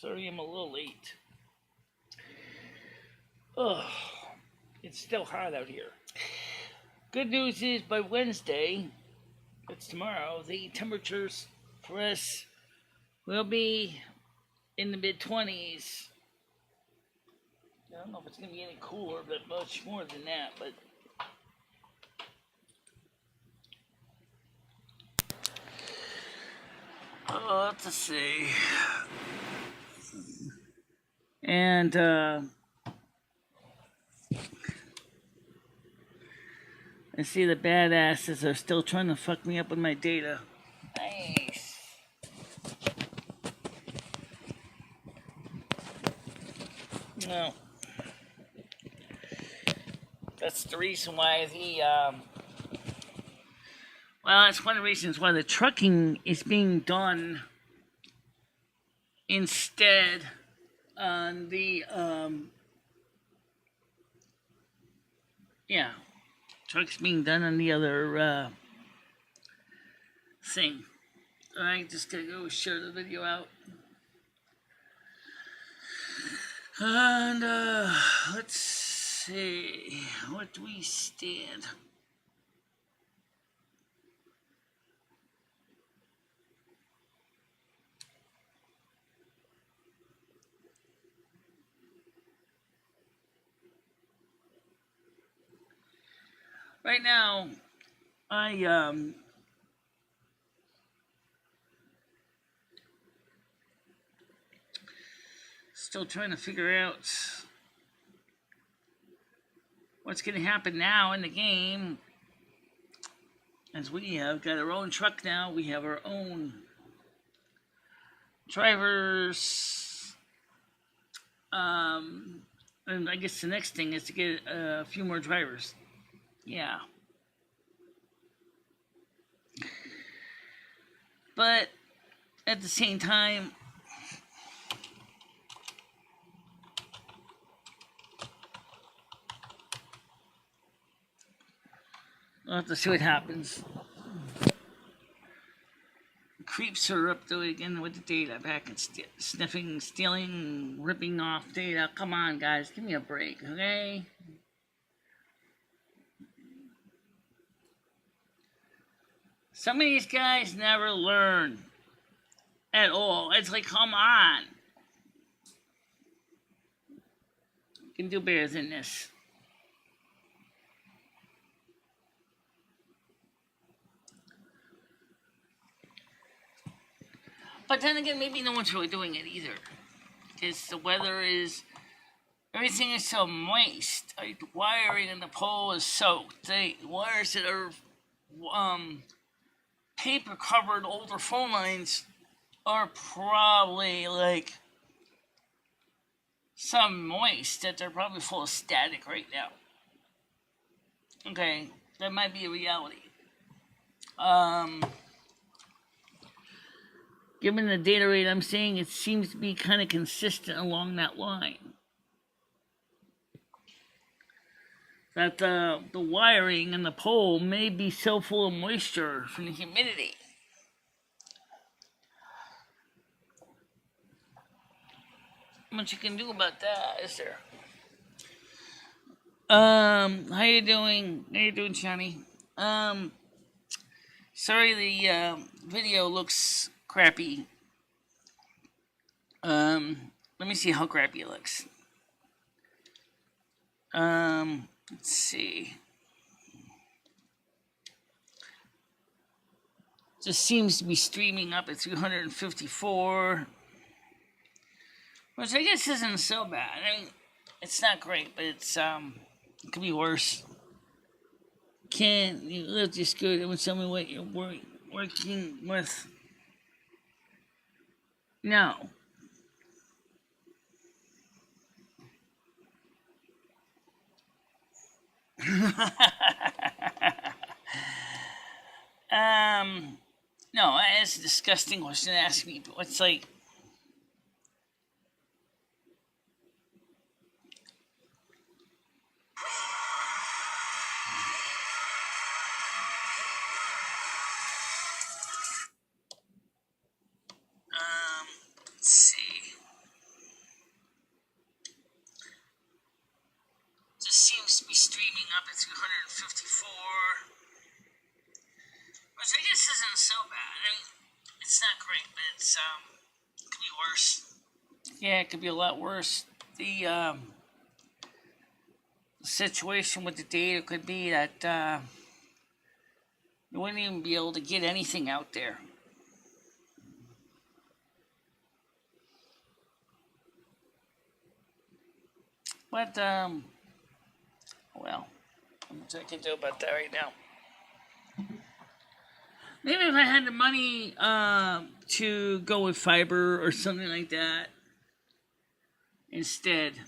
Sorry I'm a little late. Ugh, it's still hot out here. Good news is by Wednesday, it's tomorrow, the temperatures for us will be in the mid-20s. I don't know if it's going to be any cooler, but much more than that, but let's see. And I see the badasses are still trying to fuck me up with my data. Nice. No. That's the reason why well, that's one of the reasons why the trucking is being done instead on the, trucks being done on the other, thing. I just gotta go share the video out. And, let's see, what do we stand? Right now, I still trying to figure out what's going to happen now in the game. As we have got our own truck now, we have our own drivers. And I guess the next thing is to get a few more drivers. Yeah. But at the same time, we'll have to see what happens. Creeps are up to it again with the data, back and sniffing, stealing, ripping off data. Come on, guys, give me a break, okay? Some of these guys never learn at all. It's like, come on. You can do better than this. But then again, maybe no one's really doing it either. Because the weather is, everything is so moist. Like the wiring in the pole is soaked. The wires that are paper covered older phone lines are probably like some moist that they're probably full of static right now. Okay, that might be a reality. Given the data rate I'm seeing, it seems to be kind of consistent along that line. That the wiring and the pole may be so full of moisture from the humidity. Not much you can do about that, is there? How you doing? How you doing, Johnny? Sorry the video looks crappy. Let me see how crappy it looks. Let's see. Just seems to be streaming up at 354, which I guess isn't so bad. I mean, it's not great, but it's it could be worse. You look just good. It would tell me what you're working with. No. No, that's a disgusting question to ask me, but it's like, let's see. drop it to 154. Which I guess isn't so bad. I mean, it's not great, but it's it could be worse. Yeah, it could be a lot worse. The situation with the data could be that you wouldn't even be able to get anything out there. But well, how much I can do about that right now. Maybe if I had the money to go with fiber or something like that instead.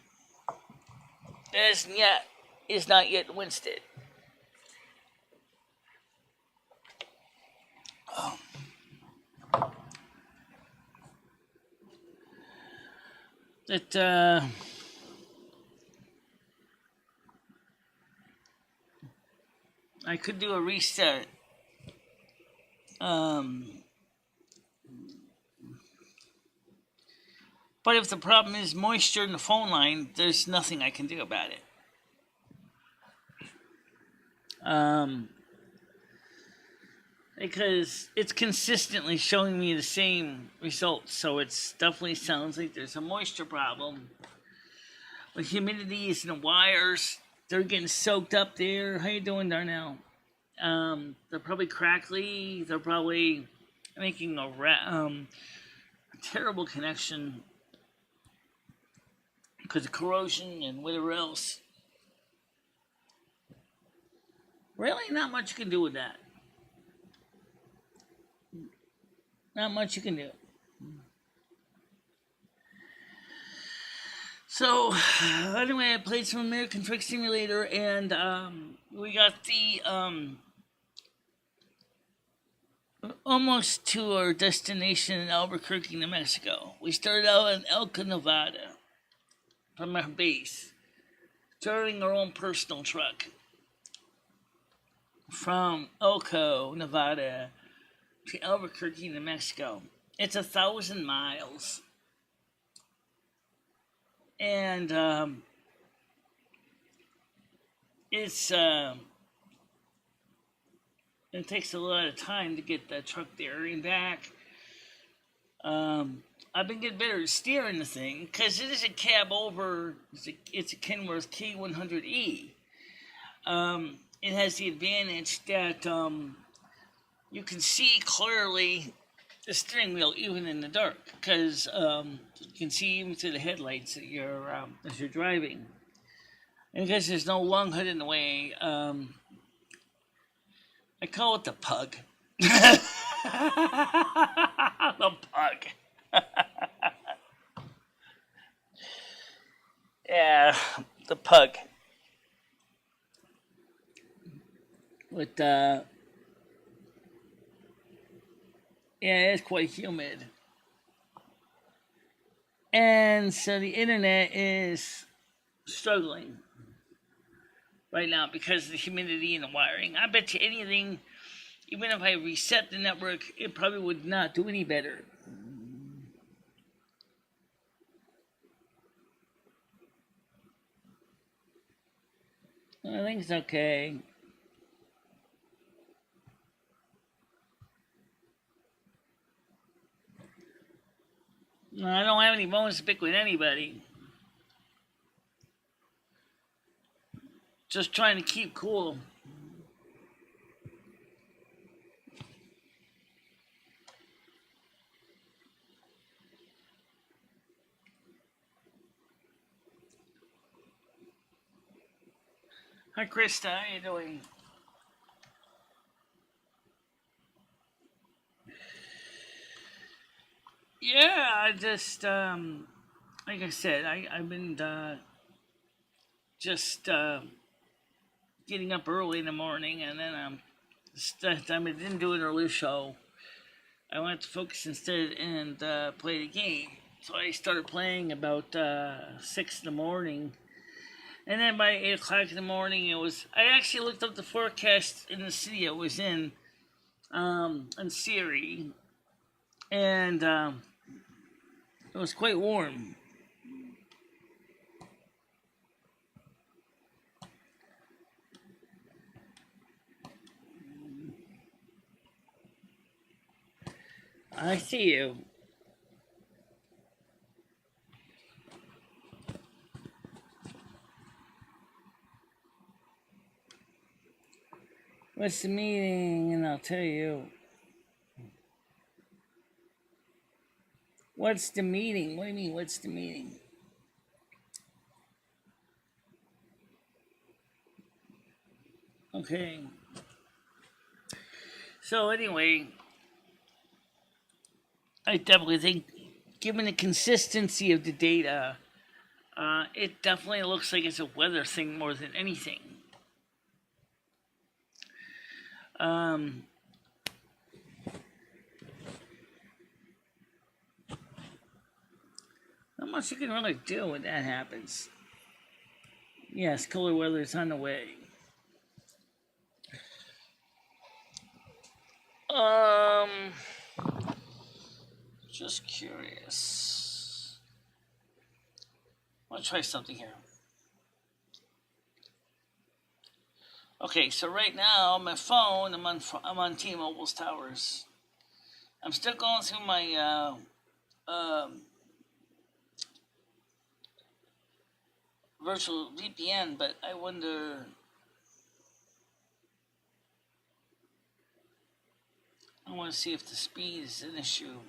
Is not yet Winston. Oh. That I could do a reset. But if the problem is moisture in the phone line, there's nothing I can do about it. Because it's consistently showing me the same results, so it definitely sounds like there's a moisture problem. With humidity is in the wires, they're getting soaked up there. How you doing, Darnell? They're probably crackly. They're probably making a terrible connection because of corrosion and whatever else. Really, not much you can do with that. Not much you can do. So, anyway, I played some American Truck Simulator, and we got the almost to our destination in Albuquerque, New Mexico. We started out in Elko, Nevada, from our base, driving our own personal truck from Elko, Nevada, to Albuquerque, New Mexico. It's 1,000 miles. And it takes a lot of time to get that truck there and back. I've been getting better at steering the thing because it is a cab over. It's a Kenworth K100E. It has the advantage that you can see clearly the steering wheel even in the dark because you can see even through the headlights that as you're driving. And because there's no long hood in the way, I call it the pug. The pug. Yeah, the pug. But yeah, it's quite humid. And so the internet is struggling right now because of the humidity and the wiring. I bet you anything, even if I reset the network, it probably would not do any better. I think it's okay. No, I don't have any bones to pick with anybody. Just trying to keep cool. Hi, Krista. How you doing? Yeah, I just, like I said, I've been just getting up early in the morning, and then that time I didn't do an early show. I wanted to focus instead and play the game. So I started playing about 6 in the morning. And then by 8 o'clock in the morning, I actually looked up the forecast in the city I was in on Siri. And it was quite warm. I see you. What's the meeting? And I'll tell you. What's the meeting? What do you mean, what's the meeting? Okay. So anyway, I definitely think, given the consistency of the data, it definitely looks like it's a weather thing more than anything. Not much you can really do when that happens. Yes, cooler weather is on the way. Just curious. I want to try something here. Okay, so right now my phone, I'm on T-Mobile's towers. I'm still going through my virtual VPN, but I wonder. I want to see if the speed is an issue.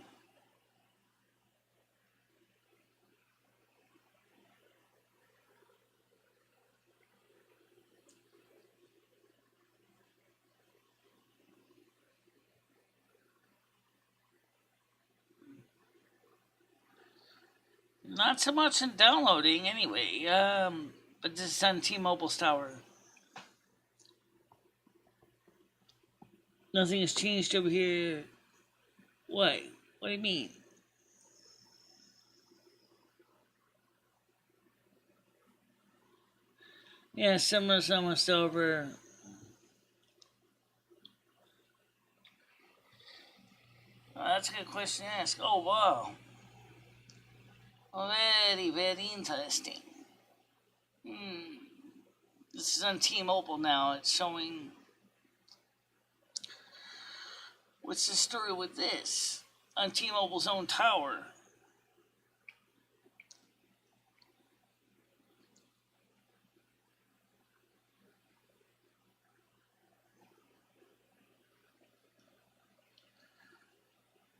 Not so much in downloading, anyway. But this is on T-Mobile's tower. Nothing has changed over here. What? What do you mean? Yeah, summer's almost over. That's a good question to ask. Oh, wow. Very, very interesting. This is on T-Mobile now. It's showing. What's the story with this? On T-Mobile's own tower.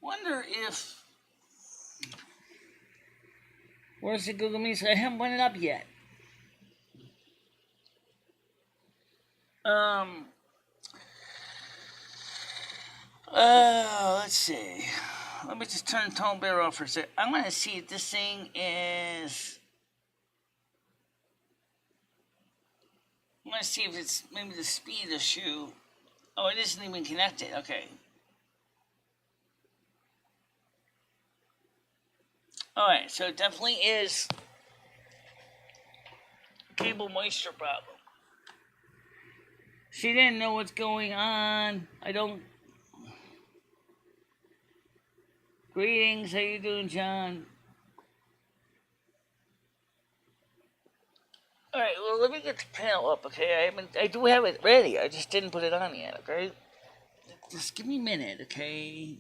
Wonder if. Where's the Google Meet? I haven't put it up yet. Let's see. Let me just turn Tone Bear off for a sec. I'm gonna see if this thing is. I'm gonna see if it's maybe the speed issue. Oh, it isn't even connected. Okay. Alright, so it definitely is a cable moisture problem. She didn't know what's going on. I don't. Greetings, how you doing, John? Alright, well, let me get the panel up, okay? I do have it ready. I just didn't put it on yet, okay? Just give me a minute, okay?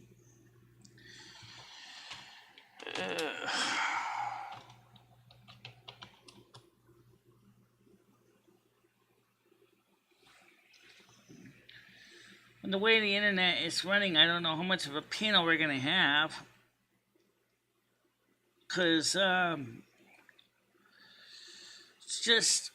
And the way the internet is running, I don't know how much of a panel we're gonna have. Because, it's just,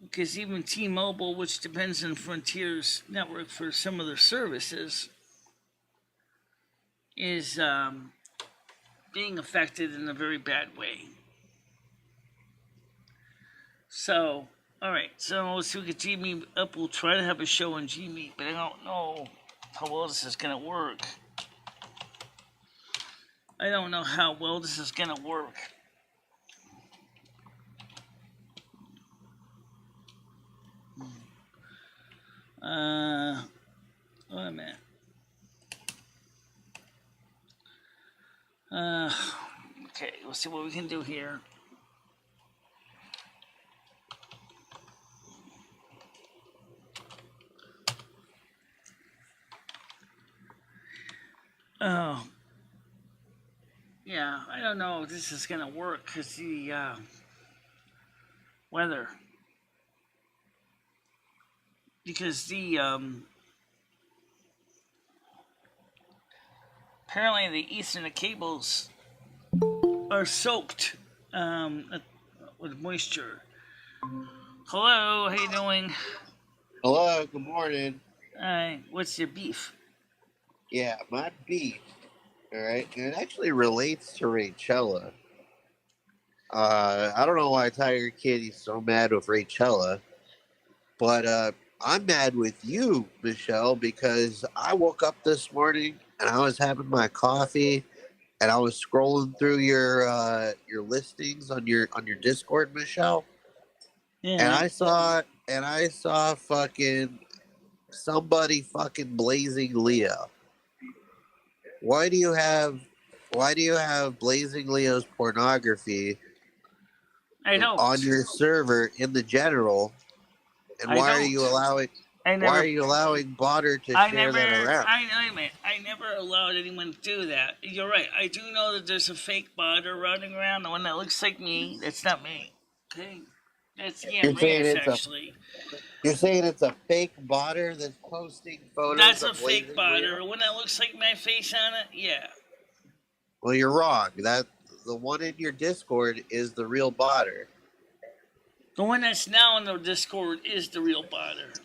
because even T-Mobile, which depends on Frontier's network for some of their services, is being affected in a very bad way. So, alright, so let's see if we get G-Meet up. We'll try to have a show on G-Meet, but I don't know how well this is going to work. I don't know how well this is going to work. Wait a minute. Okay, let's see what we can do here. Oh, yeah. I don't know if this is gonna work because the weather, because the apparently the Eastern cables are soaked with moisture. Hello, how you doing? Hello, good morning. What's your beef? Yeah, my beef, all right, and it actually relates to Rachella. I don't know why Tiger Kitty's so mad with Rachella, but I'm mad with you, Michelle, because I woke up this morning and I was having my coffee and I was scrolling through your listings on your Discord, Michelle, and Yeah, I saw fucking somebody fucking blazing Leo. Why do you have why do you have Blazing Leo's pornography I on don't. your server in the general? And I don't. I why are never. you allowing Bodder to I share never. that around? Wait a minute. I never allowed anyone to do that. You're right. I do know that there's a fake bot running around. The one that looks like me. That's not me. Okay. That's You're saying Reyes it's a actually. you're saying it's a fake Bodder that's posting photos That's a of fake Blazing bot. Leo? One that looks like my face on it. Yeah. Well, you're wrong. That the one in your Discord is the real Bodder. The one that's now in the Discord is the real botter.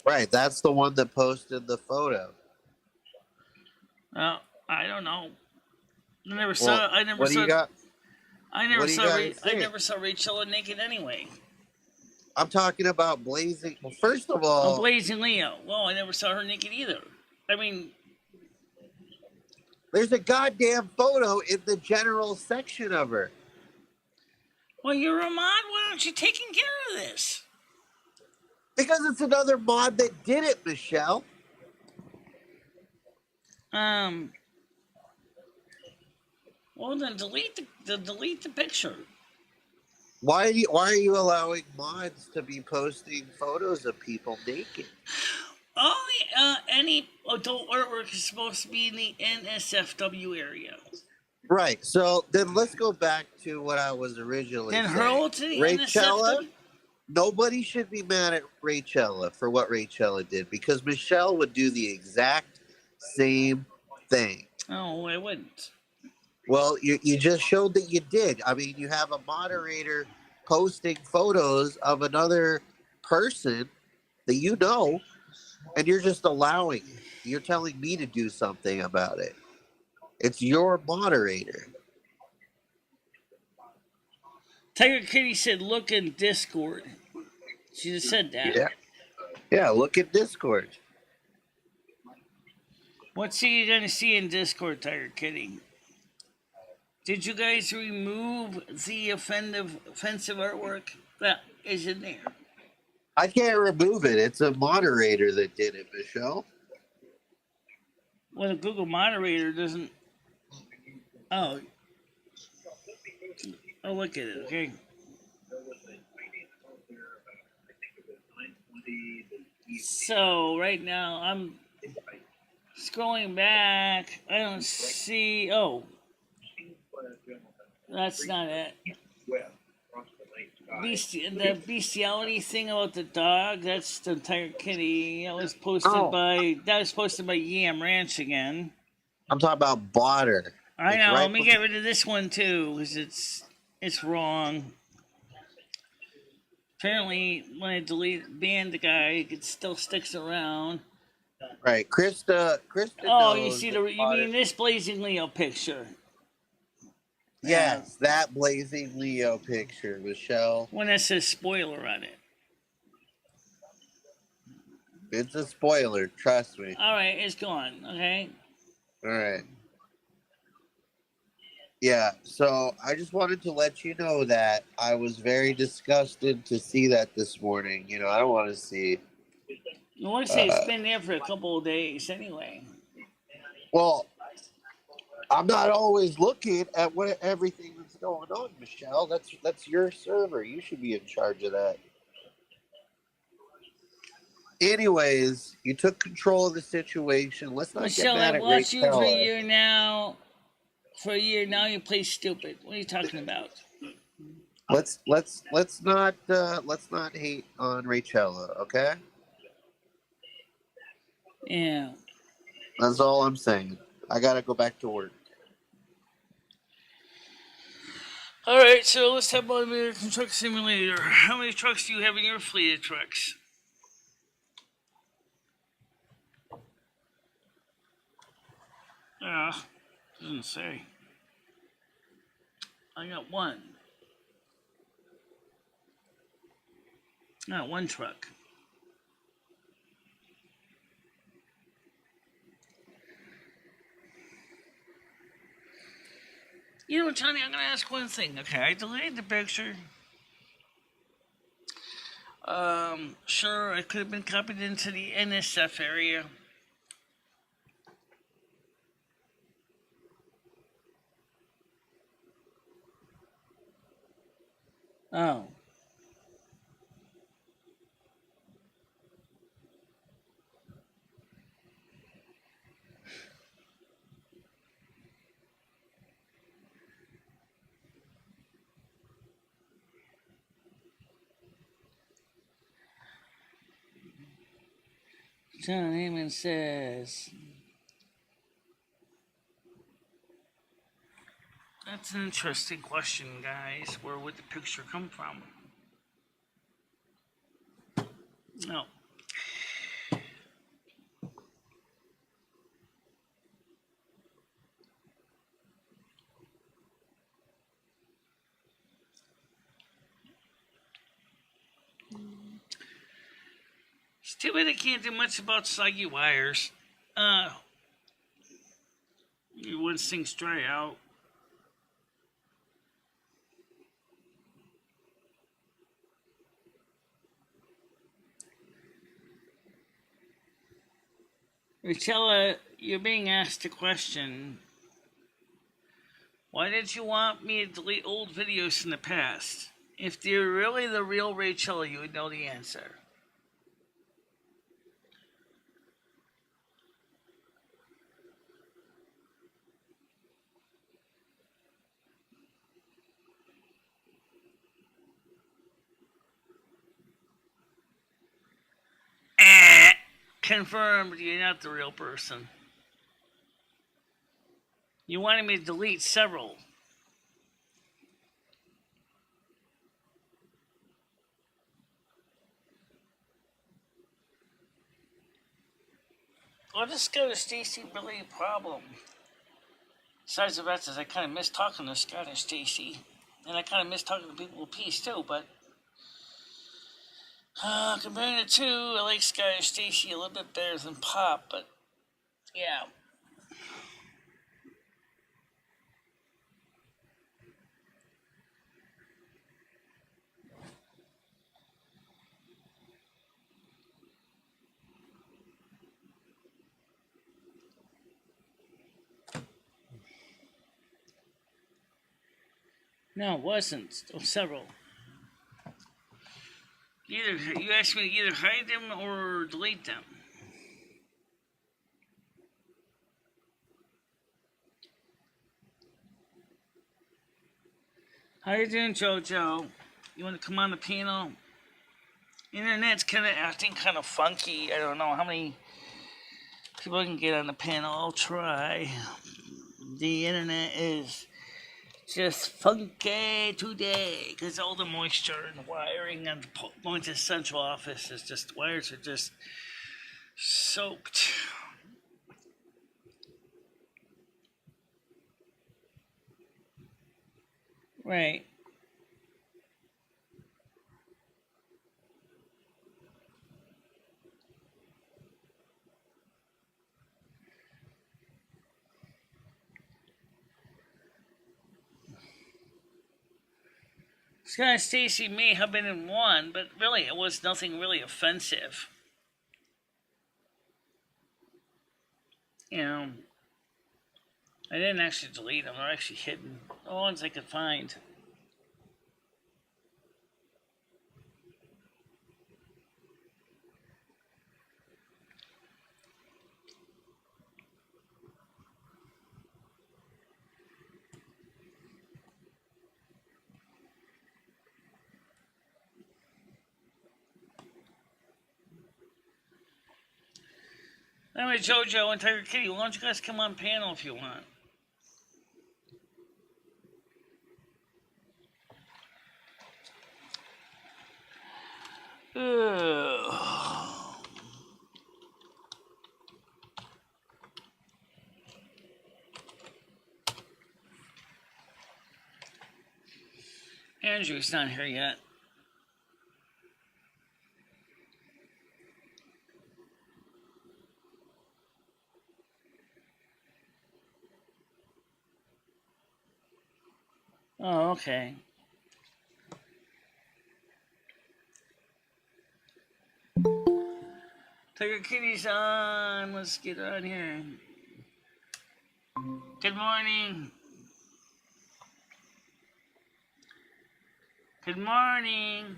Right, that's the one that posted the photo. I don't know. I never Well, saw. I never what do you saw. got? I What never do you saw. guys I think? never saw Rachel naked anyway. I'm talking about Blazing. Well, first of Oh, all, Blazing Leo. Well, I never saw her naked either. I mean, there's a goddamn photo in the general section of her. well, you're a mod. Why aren't you taking care of this? Because it's another mod that did it, Michelle. Um. Well, then delete the picture. Why are you allowing mods to be posting photos of people naked? Any adult artwork is supposed to be in the NSFW area. Right. So then let's go back to what I was originally Then saying. hurl to the Rachella, NSFW. nobody should be mad at Rachella for what Rachella did because Michelle would do the exact same thing. Oh, I wouldn't. Well, you just showed that you did. I mean, you have a moderator posting photos of another person that you know, and you're just allowing it. You're telling me to do something about it. It's your moderator. Tiger Kitty said, "Look in Discord." She just said that. Yeah. Yeah, look at Discord. What's you gonna see in Discord, Tiger Kitty? Did you guys remove the offensive artwork that is in there? I can't remove it. It's a moderator that did it, Michelle. Well, the Google moderator doesn't. Oh, look at it. Okay. So right now I'm scrolling back. I don't see. Oh, that's not it. The bestiality thing about the dog. That's the Tiger Kitty. Oh, That was posted by Yam Ranch again. I'm talking about Botter. I It's know. Let right me before. get rid of this one too, because it's wrong. Apparently, when I banned the guy, it still sticks around. Right. Krista Oh, you knows see that you Botter. mean this Blazing Leo picture? Yeah, Yes, that Blazing Leo picture, Michelle. one that says spoiler on it. It's a spoiler, trust me. All right, it's gone. Okay. All right. Yeah, so I just wanted to let you know that I was very disgusted to see that this morning. You know, I don't want to see. Well, like I say, it's been there for a couple of days anyway. Well, I'm not always looking at what everything that's going on, Michelle. That's your server. You should be in charge of that. Anyways, you took control of the situation. Let's not get Michelle, mad I've at watched you for a Rachel. year now. For a year now, you play stupid. What are you talking about? Let's not hate on Rachella, okay? Yeah. That's all I'm saying. I gotta go back to work. All right, so let's talk about American Truck Simulator. How many trucks do you have in your fleet of trucks? Yeah, doesn't say. I got one. Not one truck. You know, Johnny, I'm going to ask one thing. Okay, I deleted the picture. Sure, I could have been copied into the NSF area. Oh. John Heyman says, that's an interesting question, guys. Where would the picture come from? No. It's too bad I can't do much about soggy wires. Once things dry out. Richella, you're being asked a question. Why did you want me to delete old videos from the past? If they're really the real Rachella, you would know the answer. Confirmed, you're not the real person. You wanted me to delete several. Well, this guy with Stacy really a problem. Besides the rest is I kind of miss talking to Scott and Stacy. And I kind of miss talking to people with peace too, but comparing the two, I like Scott and Stacy a little bit better than Pop, but yeah. No, it wasn't. Oh, several. You asked me to either hide them or delete them. How you doing, JoJo? You want to come on the panel? Internet's kind of acting kind of funky. I don't know how many people can get on the panel. I'll try. The internet is just funky today because all the moisture and the wiring and going to the central office is just wires are just soaked. Right. Scott and Stacy may have been in one, but really it was nothing really offensive. You know, I didn't actually delete them. They're actually hidden. The ones I could find. Anyway, JoJo and Tiger Kitty, why don't you guys come on panel if you want? Andrew's not here yet. Oh, okay. Tiger Kitty's on. Let's get on here. Good morning. Good morning.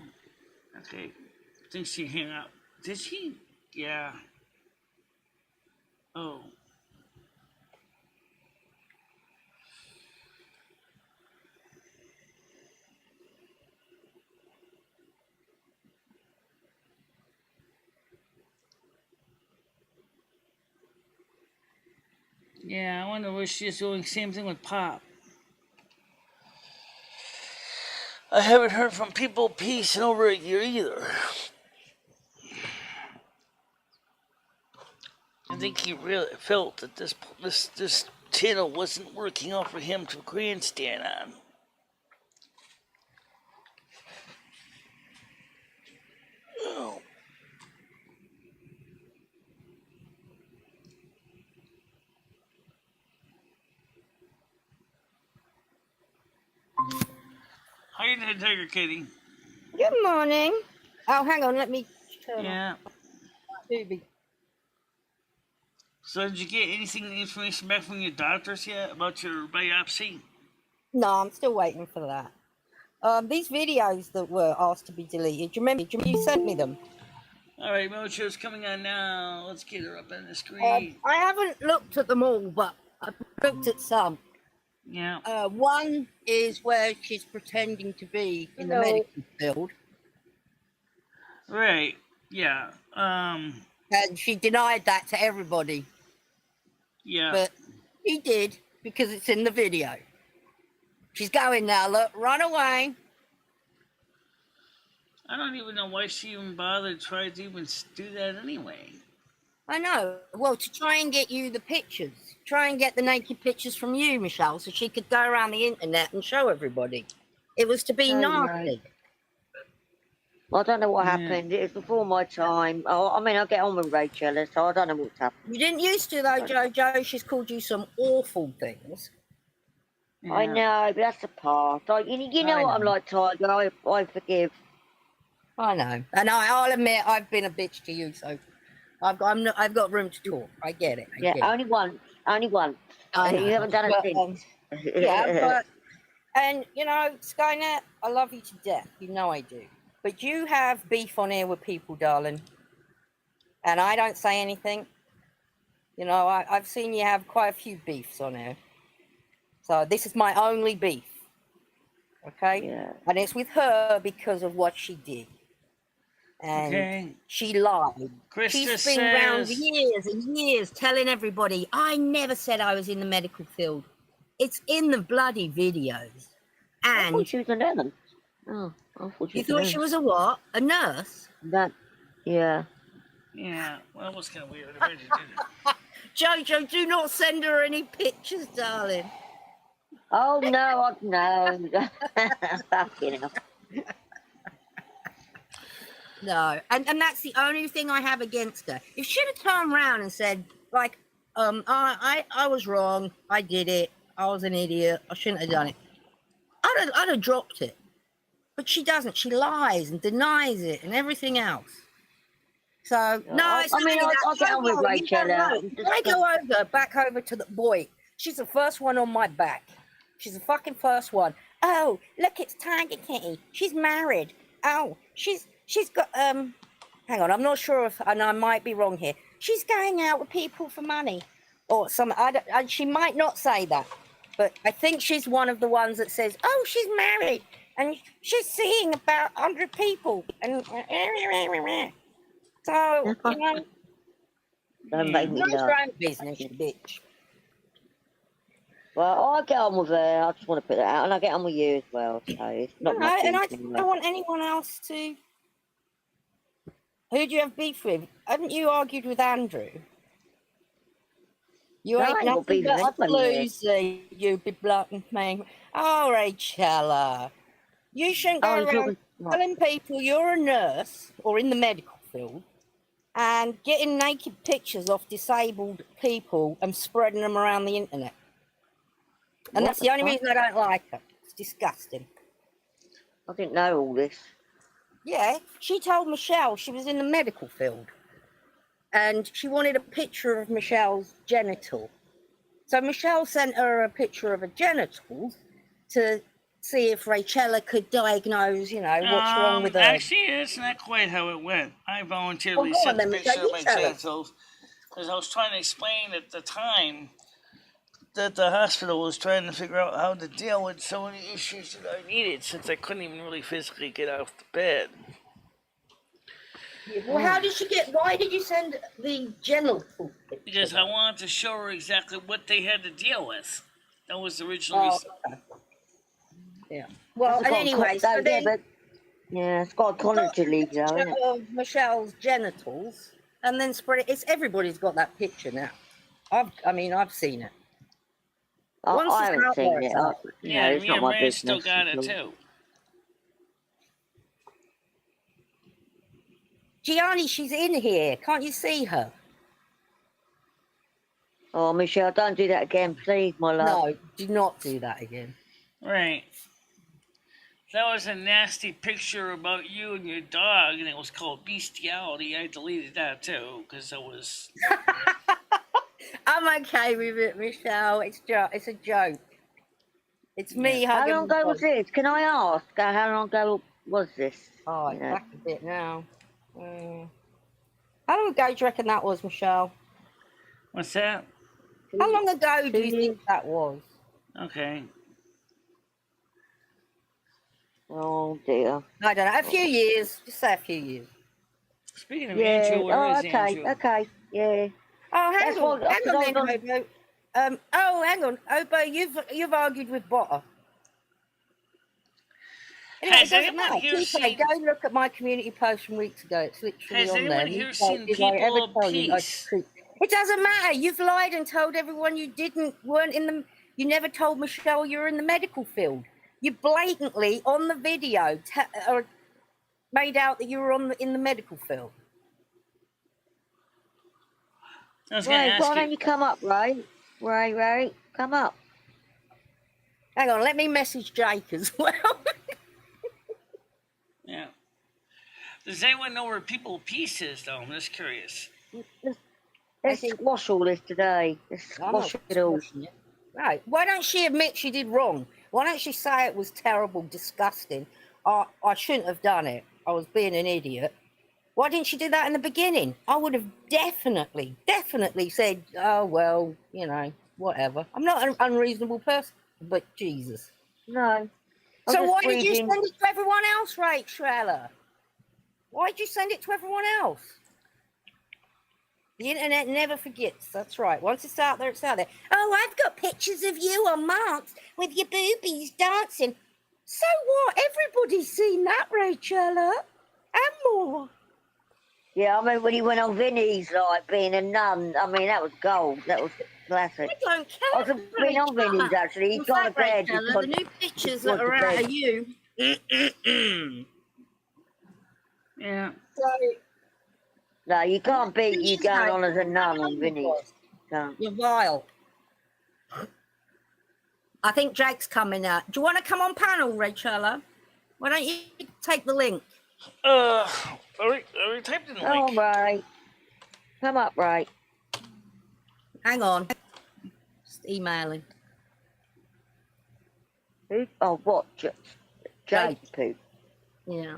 Okay. I think she hung up. Did she? Yeah. Oh. Yeah, I wonder what she's doing. Same thing with Pop. I haven't heard from People Peace in over a year either. I think he really felt that this channel wasn't working out for him to grandstand on. Oh. How you doing, Tiger Kitty? Good morning. Oh, hang on, let me turn Yeah. on Tubi. So did you get information back from your doctors yet about your biopsy? No, I'm still waiting for that. These videos that were asked to be deleted, do you remember you sent me them? All right, Mocho's coming on now. Let's get her up on the screen. I haven't looked at them all, but I've looked at some. Yeah. One is where she's pretending to be in the medical field. Right. Yeah. And she denied that to everybody. Yeah. But she did because it's in the video. She's going now, look, run away. I don't even know why she even bothered trying to even do that anyway. I know. Well, to try and get you the pictures. Try and get the naked pictures from you, Michelle, so she could go around the internet and show everybody. It was to be nasty. I don't know what happened. It was before my time. I mean, I get on with Rachel, so I don't know what's happened. You didn't used to, though, Jojo. She's called you some awful things. Yeah. I know, but that's the past. You know what I'm like, Tiger. I forgive. I know. And I'll admit I've been a bitch to you, so I've got room to talk. I get it. I get it. Only once. Only once. I know. You haven't done it since. Yeah, and, you know, Skynet, I love you to death. You know I do. But you have beef on here with people, darling. And I don't say anything. You know, I've seen you have quite a few beefs on here. So this is my only beef. Okay? Yeah. And it's with her because of what she did. And she lied. She's been around years and years telling everybody, I never said I was in the medical field. It's in the bloody videos. And I thought she was a nurse. Oh, I thought you thought she was a what? A nurse? Yeah. Yeah. Well, it was kind of weird. I did it. Jojo, do not send her any pictures, darling. Oh, no, no. Fucking hell. No, and that's the only thing I have against her. If she'd have turned around and said, like, I was wrong, I did it, I was an idiot, I shouldn't have done it, I'd have dropped it. But she doesn't. She lies and denies it and everything else. So no, it's I mean, I'll get on with Rachel. I go back over to the boy. She's the first one on my back. She's the fucking first one. Oh, look, it's Tiger Kitty. She's married. Oh, she's got hang on, I'm not sure if, and I might be wrong here. She's going out with people for money, or some. She might not say that, but I think she's one of the ones that says, "Oh, she's married and she's seeing about 100 people." And so you know, Don't make me Mind laugh. your own business, you bitch. Well, I get on with her. I just want to put that out, and I get on with you as well. So it's not No, my and I business. don't want anyone else to. Who do you have beef with? Haven't you argued with Andrew? You No, I ain't ain't got nothing beef with but a anybody here. floozy, you be blunt and plain. Oh, Rachella, you shouldn't Oh, go you're around talking. Right. telling people you're a nurse or in the medical field and getting naked pictures of disabled people and spreading them around the internet. And What that's the only fuck? reason I don't like her. It's disgusting. I didn't know all this. Yeah, she told Michelle she was in the medical field and she wanted a picture of Michelle's genital. So Michelle sent her a picture of her genitals to see if Rachella could diagnose, what's wrong with her. Actually, it's not quite how it went. I voluntarily Well, go on sent the then, picture Michelle, of you my tell us. genitals because I was trying to explain at the time that the hospital was trying to figure out how to deal with so many issues that I needed since I couldn't even really physically get out of the bed. Well, why did you send the genital picture? Because I wanted to show her exactly what they had to deal with. That was the original Oh, reason. yeah. Well, That's and got anyway, so then yeah, it's got a college league though, isn't it? of Michelle's genitals and then spread it. Everybody's got that picture now. I've seen it. Once I it's haven't out seen there, it. it's out. Yeah, It's me not and my Rand still business. got it too. Gianni, she's in here. Can't you see her? Oh, Michelle, don't do that again, please, my love. No, do not do that again. Right. That was a nasty picture about you and your dog, and it was called bestiality. I deleted that too because it was. I'm okay with it, Michelle. It's a joke. It's me How hugging long the ago was dog. this? Can I ask? How long ago was this? Oh, it's back a bit now. How long ago do you reckon that was, Michelle? What's that? How long ago do 2 you years? think that was? Okay. Oh dear. I don't know. A few years. Just say a few years. Speaking of Yeah. Andrew, where Oh, is okay. Andrew? Okay. Yeah. Oh, hang That's on, what- hang because I on was then, Obo. Hang on, Obo. You've argued with Botter. Anyway, Has it doesn't anyone matter. here Keep seen? Go and look at my community post from weeks ago. It's literally Has on there. anyone here seen People of Peace? It doesn't matter. You've lied and told everyone you weren't in the. You never told Michelle you were in the medical field. You blatantly on the video or made out that you were in the medical field. I was going to Ray, ask why you. don't you come up, Ray? Ray, come up. Hang on, let me message Jake as well. Yeah. Does anyone know where People of Peace is, though? I'm just curious. Let's squash all this today. Let's squash it all. Right. Why don't she admit she did wrong? Why don't she say it was terrible, disgusting? I shouldn't have done it. I was being an idiot. Why didn't she do that in the beginning? I would have definitely said, oh, well, whatever. I'm not an unreasonable person, but Jesus. No. So why did you send it to everyone else, Rachella? Why did you send it to everyone else? The internet never forgets. That's right. Once it's out there, it's out there. Oh, I've got pictures of you on Marks with your boobies dancing. So what? Everybody's seen that, Rachella. And more. Yeah, I mean, when he went on Vinny's, like, being a nun, I mean, that was gold. That was classic. I don't care. I was been on Vinny's, actually. He's gone to bed. The new pictures that are out of you. Yeah. So, no, you can't beat you going on as a nun on Vinny's. You're vile. I think Jake's coming out. Do you want to come on panel, Rachella? Why don't you take the link? I already typed in the link. All right. Come up, right. Hang on. Just emailing. Who? Oh, what? Jake poop. Yeah.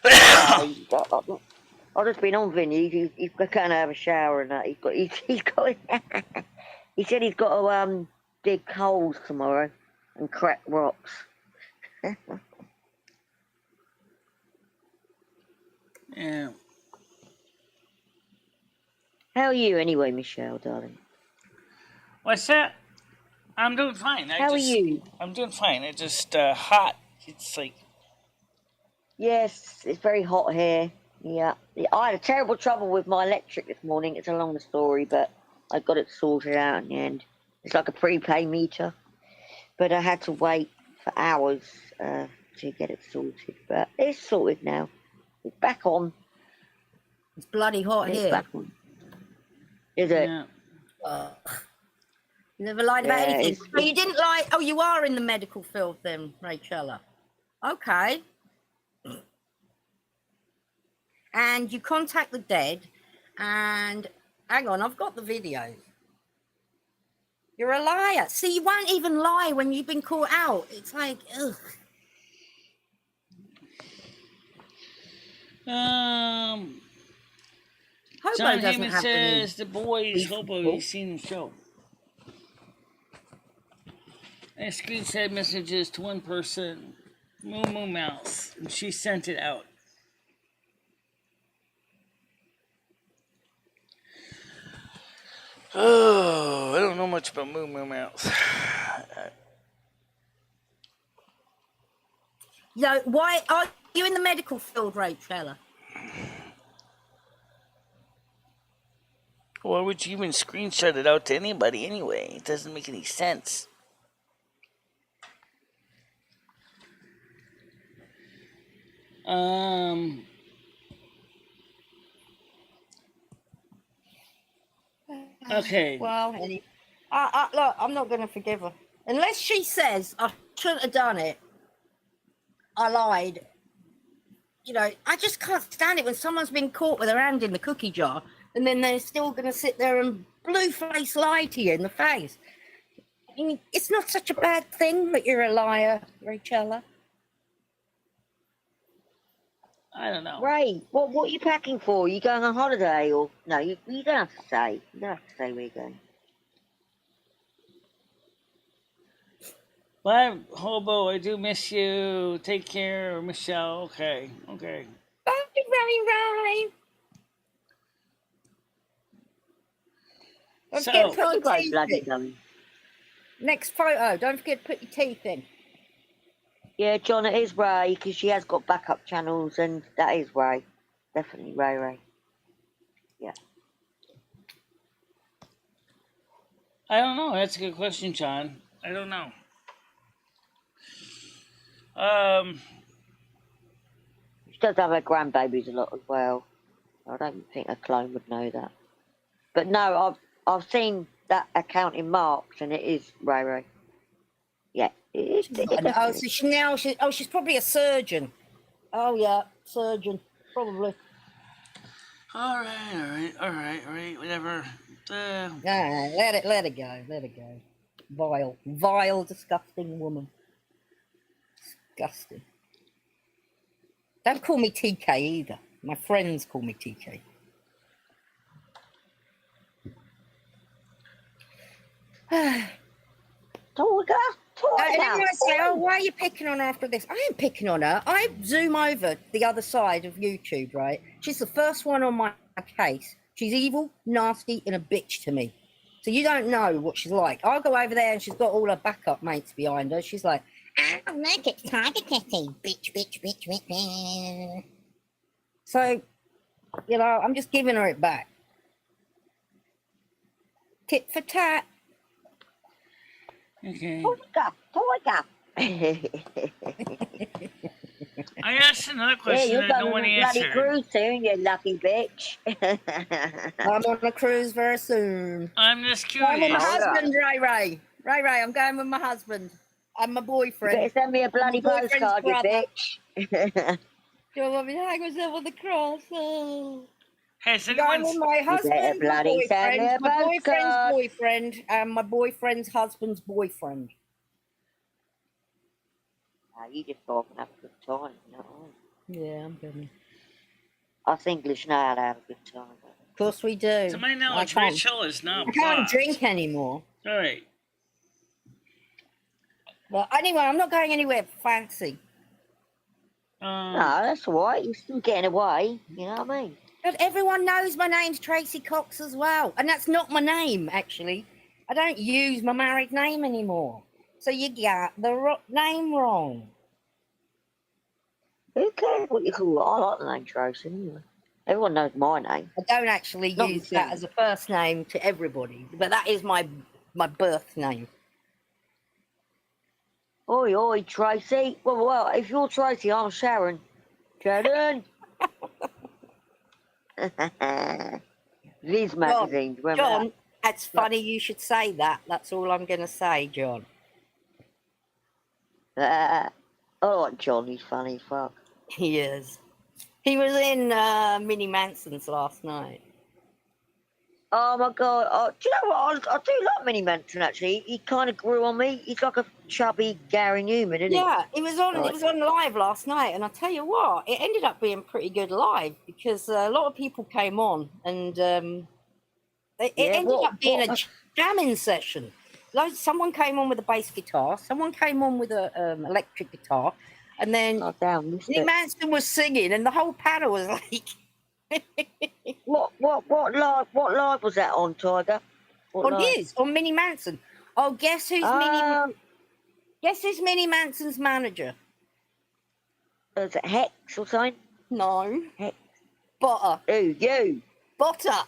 I've just been on Vinny. He's going to have a shower and that. He's got. He said he's got to dig holes tomorrow and crack rocks. Yeah. How are you anyway, Michelle, darling? What's that? I'm doing fine. How are you? I'm doing fine. It's just hot. It's like. Yes, it's very hot here. Yeah. I had a terrible trouble with my electric this morning. It's a long story, but I got it sorted out in the end. It's like a prepay meter, but I had to wait for hours to get it sorted. But it's sorted now. It's back on. It's bloody hot It's here. back on. Is it? Yeah. You never lied about Yeah, anything. So you didn't lie. Oh, you are in the medical field then, Rachella. Okay. And you contact the dead, and hang on, I've got the videos. You're a liar. See, you won't even lie when you've been caught out. It's like, ugh. Hobo John doesn't Heyman have says the boys people. Hobo he's seen the show. And screenshot messages to one person, Moo Moo Mouse, and she sent it out. Oh, I don't know much about Moo Moo Mouse. No, why are you in the medical field, Rachella? Why would you even screenshot it out to anybody anyway? It doesn't make any sense. Okay. Well, look, I'm not going to forgive her. Unless she says, I shouldn't have done it. I lied. You know, I just can't stand it when someone's been caught with their hand in the cookie jar and then they're still going to sit there and blue-face lie to you in the face. I mean, it's not such a bad thing that you're a liar, Rachella. I don't know. Ray, what are you packing for? Are you going on holiday or no? You don't have to say. You don't have to say where you're going. Bye, Hobo. I do miss you. Take care, Michelle. Okay. Okay. Bye, Ray. Don't forget to put your Bye, teeth bloody in. dummy. Next photo, don't forget to put your teeth in. Yeah, John, it is Ray because she has got backup channels, and that is Ray. Definitely Ray. Yeah. I don't know. That's a good question, John. I don't know. She does have her grandbabies a lot as well. I don't think a clone would know that. But no, I've seen that account in Marks, and it is Ray. Yeah, it is. She's probably a surgeon. Oh yeah, surgeon, probably. All right. Whatever. Let it go. Vile, disgusting woman. Disgusting. Don't call me TK either. My friends call me TK. And everyone say, oh, why are you picking on her after this? I ain't picking on her. I zoom over the other side of YouTube, right? She's the first one on my case. She's evil, nasty, and a bitch to me. So you don't know what she's like. I'll go over there and she's got all her backup mates behind her. She's like, oh, look, it's Tiger Kitty. Bitch. So, you know, I'm just giving her it back. Tit for tat. Okay. Toy. I asked another question Yeah, you're that no going one on a bloody answered. cruise soon, you lucky bitch. I'm on a cruise very soon. I'm just I'm with my curious. husband, Ray. Ray, I'm going with my husband. I'm my You boyfriend. better send me a bloody My boyfriend's postcard, you brother. bitch. Do you want me to hang myself on the cross? Oh. Has I'm going anyone? with my better husband, my bloody send me boyfriend, a my boyfriend's postcard. boyfriend, and my boyfriend's husband's boyfriend. You just go off and have a good time, you know. Yeah, I'm good. Us English know how to have a good time. Of course we do. To my knowledge, I Rachel is not I can't blocked. drink anymore. All right. But anyway, I'm not going anywhere fancy. No, that's all right. You're still getting away. You know what I mean? But everyone knows my name's Tracy Cox as well. And that's not my name, actually. I don't use my married name anymore. So you got the name wrong. Who cares what you call it? I like the name Tracy anyway. Everyone knows my name. I don't actually Not use Michelle. that as a first name to everybody, but that is my birth name. Oi, oi, Tracy. Well, if you're Tracy, I'm Sharon. Sharon. Liz magazine. Remember John, that's funny you should say that. That's all I'm going to say, John. that? I like John. He's funny. Fuck. He is. He was in Minnie Manson's last night. Oh my god! Do you know what? I do like Minnie Manson actually. He kind of grew on me. He's like a chubby Gary Newman, isn't he? Yeah, it was on. Right. It was on live last night, and I tell you what, it ended up being pretty good live because a lot of people came on, and it ended up being a jamming session. Like someone came on with a bass guitar, someone came on with a electric guitar, and then Oh damn! Missed Minnie it. Manson was singing, and the whole panel was like. What live was that on, Tiger? What On live? his, on Minnie Manson. Oh, guess who's Minnie Manson's manager? Is it Hex or something? No. Hex. Butter. Who? You? Butter.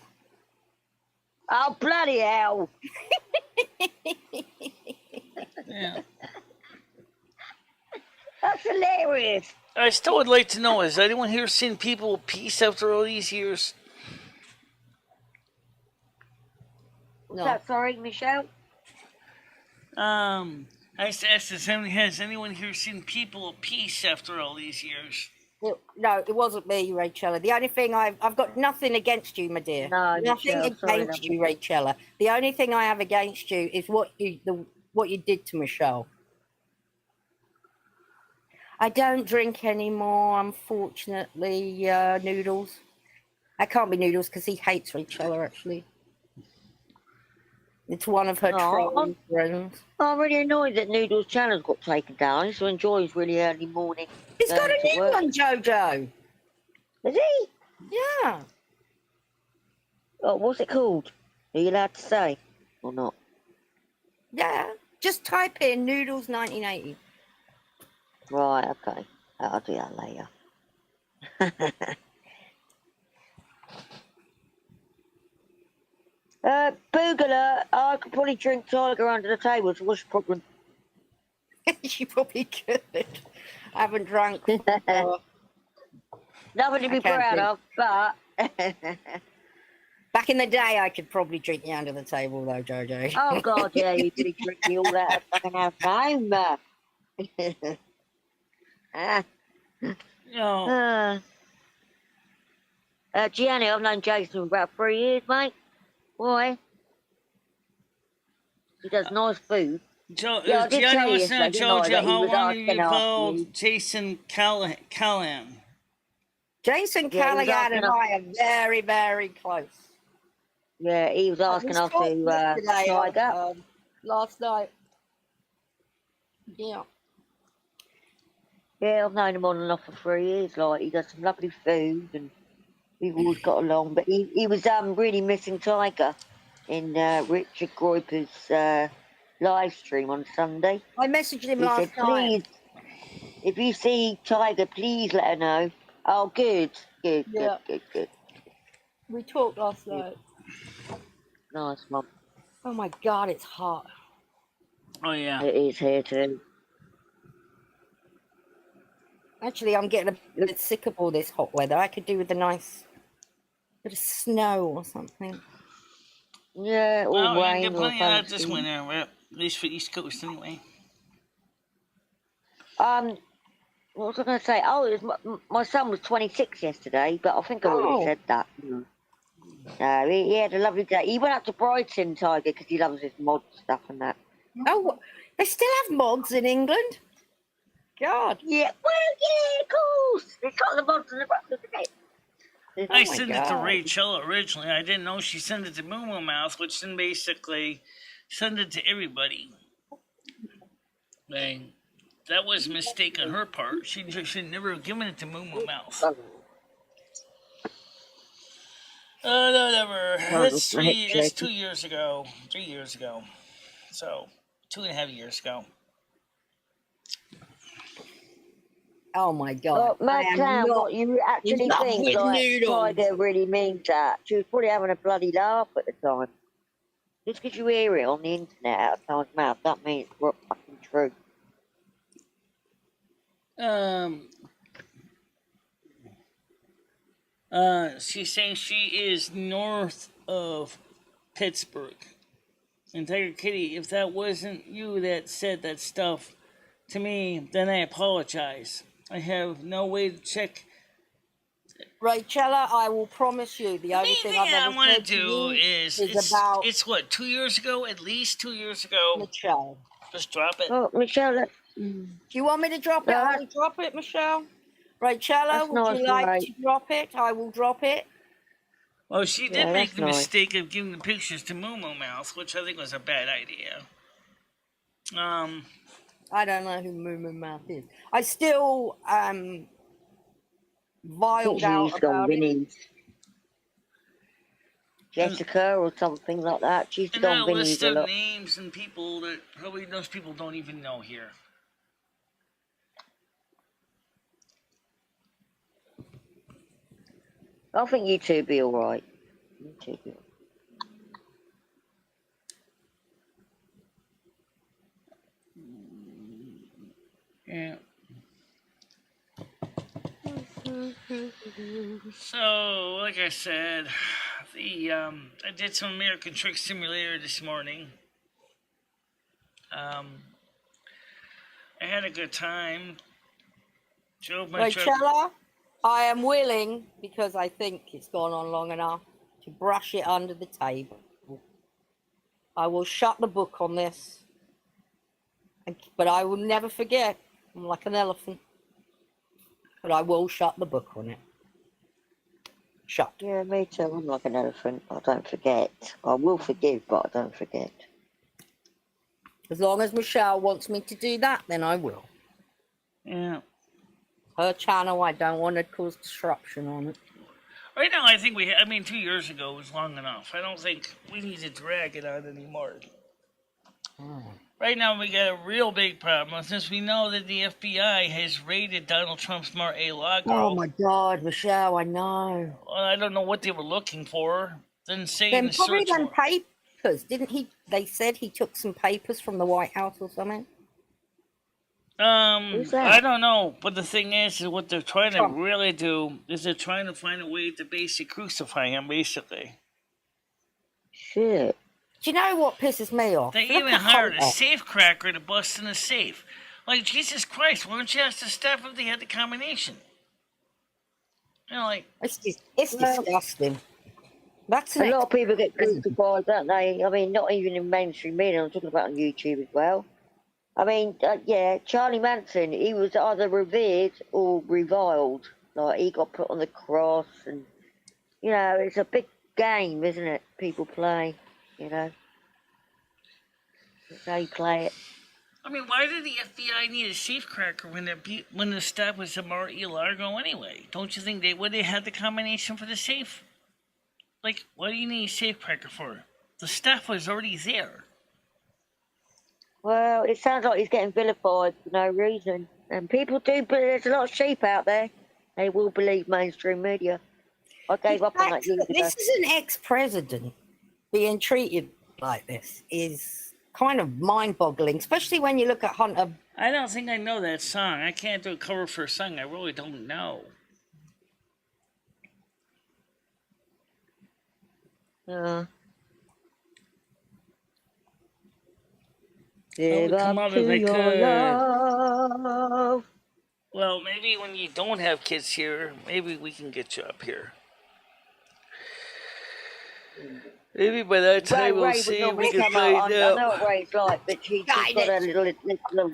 Oh bloody hell! Yeah. That's hilarious. I still would like to know, has anyone here seen People of Peace after all these years? What's No. that? Sorry, Michelle. I asked, has anyone here seen People of Peace after all these years? No, it wasn't me, Rachella. The only thing I've got nothing against you, my dear. No, Nothing Michelle, sorry, against you, Rachella. The only thing I have against you is what you did to Michelle. I don't drink anymore, unfortunately, Noodles. I can't be Noodles because he hates Rachella, actually. It's one of her troll friends. I'm really annoyed that Noodle's channel got taken down. I used to enjoy his really early morning. He's got a new one, Jojo. Is he? Yeah. Oh, what's it called? Are you allowed to say or not? Yeah. Just type in Noodles 1980. Right, okay. I'll do that later. Boogler, I could probably drink Tiger under the table, so what's the problem? You probably could. I haven't drunk. Nothing to be proud of, but... Back in the day, I could probably drink you under the table, though, Jojo. Oh, God, yeah, you could drink me all that fucking half time. No. Gianni, I've known Jason for about 3 years, mate. Why? He does nice food. Yeah, I did Gianni tell you wants to know, yesterday, didn't I, Jojo, that he how was long have you asking after followed you. Jason Callahan? Jason Yeah, he was Callahan and asking I are very, very close. Yeah, he was asking We after talked yesterday, Tiger. last night. Yeah. Yeah, I've known him on and off for 3 years. Like, he does some lovely food and we've always got along. But he was really missing Tiger in Richard Groiper's live stream on Sunday. I messaged him He last said, night. please, if you see Tiger, please let her know. Oh, good. Good. We talked last night. Nice, Mum. Oh my God, it's hot. Oh, yeah. It is here too. Actually, I'm getting a bit sick of all this hot weather. I could do with a nice bit of snow or something. Yeah, or Well, you rain get or plenty of that this something. winter, well, at least for East Coast anyway. What was I going to say? Oh, it was my son was 26 yesterday, but I think I already said that. He had a lovely day. He went up to Brighton, Tiger, because he loves his mod stuff and that. Oh, they still have mods in England? God. Yeah, well, yeah, of course. They've got the mods in the back of it. I sent it to Rachel originally. I didn't know she sent it to Moo Moo Mouth, which then basically sent it to everybody. Like, that was a mistake on her part. She should never have given it to Moo Moo Mouth. No, never. Horrible for hip That's shaking. 2 years ago. 3 years ago. So, 2.5 years ago. Oh my God. Oh, I Mad am Clown, not what you in actually love think, with like, noodles. Tiger really means that? She was probably having a bloody laugh at the time. Just because you hear it on the internet out of someone's mouth, that means it's fucking true. Um, she's saying she is north of Pittsburgh. And Tiger Kitty, if that wasn't you that said that stuff to me, then I apologize. I have no way to check. Rachella, I will promise you the The only main thing thing I've I ever want said to to do you is about it's what, 2 years ago, at least 2 years ago. Michelle. Just drop it. Oh, Michelle, Do you want me to drop it? No, I will drop it, Michelle. Rachella, that's would nice, you like right? to drop it? I will drop it. Well, she did Yeah, make that's the nice. mistake of giving the pictures to Moo Moo Mouth, which I think was a bad idea. I don't know who Moo Moo Mouth is. I still I think viled she out used to go on about it. Vinny's. Jessica or something like that. She used to And go then on a Vinny's list a of lot. names and people that probably most people don't even know here. I think you two be alright. You two be Yeah. So, like I said, I did some American Truck Simulator this morning. I had a good time. Drove my truck. Rachella, I am willing, because I think it's gone on long enough, to brush it under the table. I will shut the book on this, but I will never forget. I'm like an elephant, but I will shut the book on it. Shut. Yeah, me too. I'm like an elephant. I don't forget. I will forgive, but I don't forget. As long as Michelle wants me to do that, then I will. Yeah. Her channel, I don't want to cause disruption on it. Right now, I think 2 years ago was long enough. I don't think we need to drag it on anymore. Right now, we got a real big problem since we know that the FBI has raided Donald Trump's Mar-a-Lago. Oh my God, Michelle, I know. Well, I don't know what they were looking for. Didn't say in Then the probably search them warrant. papers, didn't he? They said he took some papers from the White House or something. Who's that? I don't know, but the thing is what they're trying Trump. to really do is they're trying to find a way to basically crucify him, basically. Shit. Do you know what pisses me off? They Look even at hired a Hunter. safe cracker to bust in a safe. Like, Jesus Christ, why don't you ask the staff if they had the combination? You know, like, It's Well, disgusting. That's a an lot of people get ex-president. crucified, don't they? I mean, not even in mainstream media. I'm talking about on YouTube as well. I mean, yeah, Charlie Manson, he was either revered or reviled. Like, he got put on the cross, and, you know, it's a big game, isn't it? People play, you know. That's how you play it. I mean, why did the FBI need a safe cracker when the staff was at Mar-a-Lago anyway? Don't you think they would have had the combination for the safe? Like, what do you need a safe cracker for? The staff was already there. Well, it sounds like he's getting vilified for no reason. And people do, but there's a lot of sheep out there. They will believe mainstream media. I gave up on that years ago. This is an ex-president being treated like this is kind of mind-boggling, especially when you look at Hunter. I don't think I know that song. I can't do a cover for a song I really don't know. Live would come up up to if I your could. love. Well, maybe when you don't have kids here, maybe we can get you up here. Maybe by that time we'll Ray would see if normally we can come find out. I out. know what Ray's like, but she's just got a little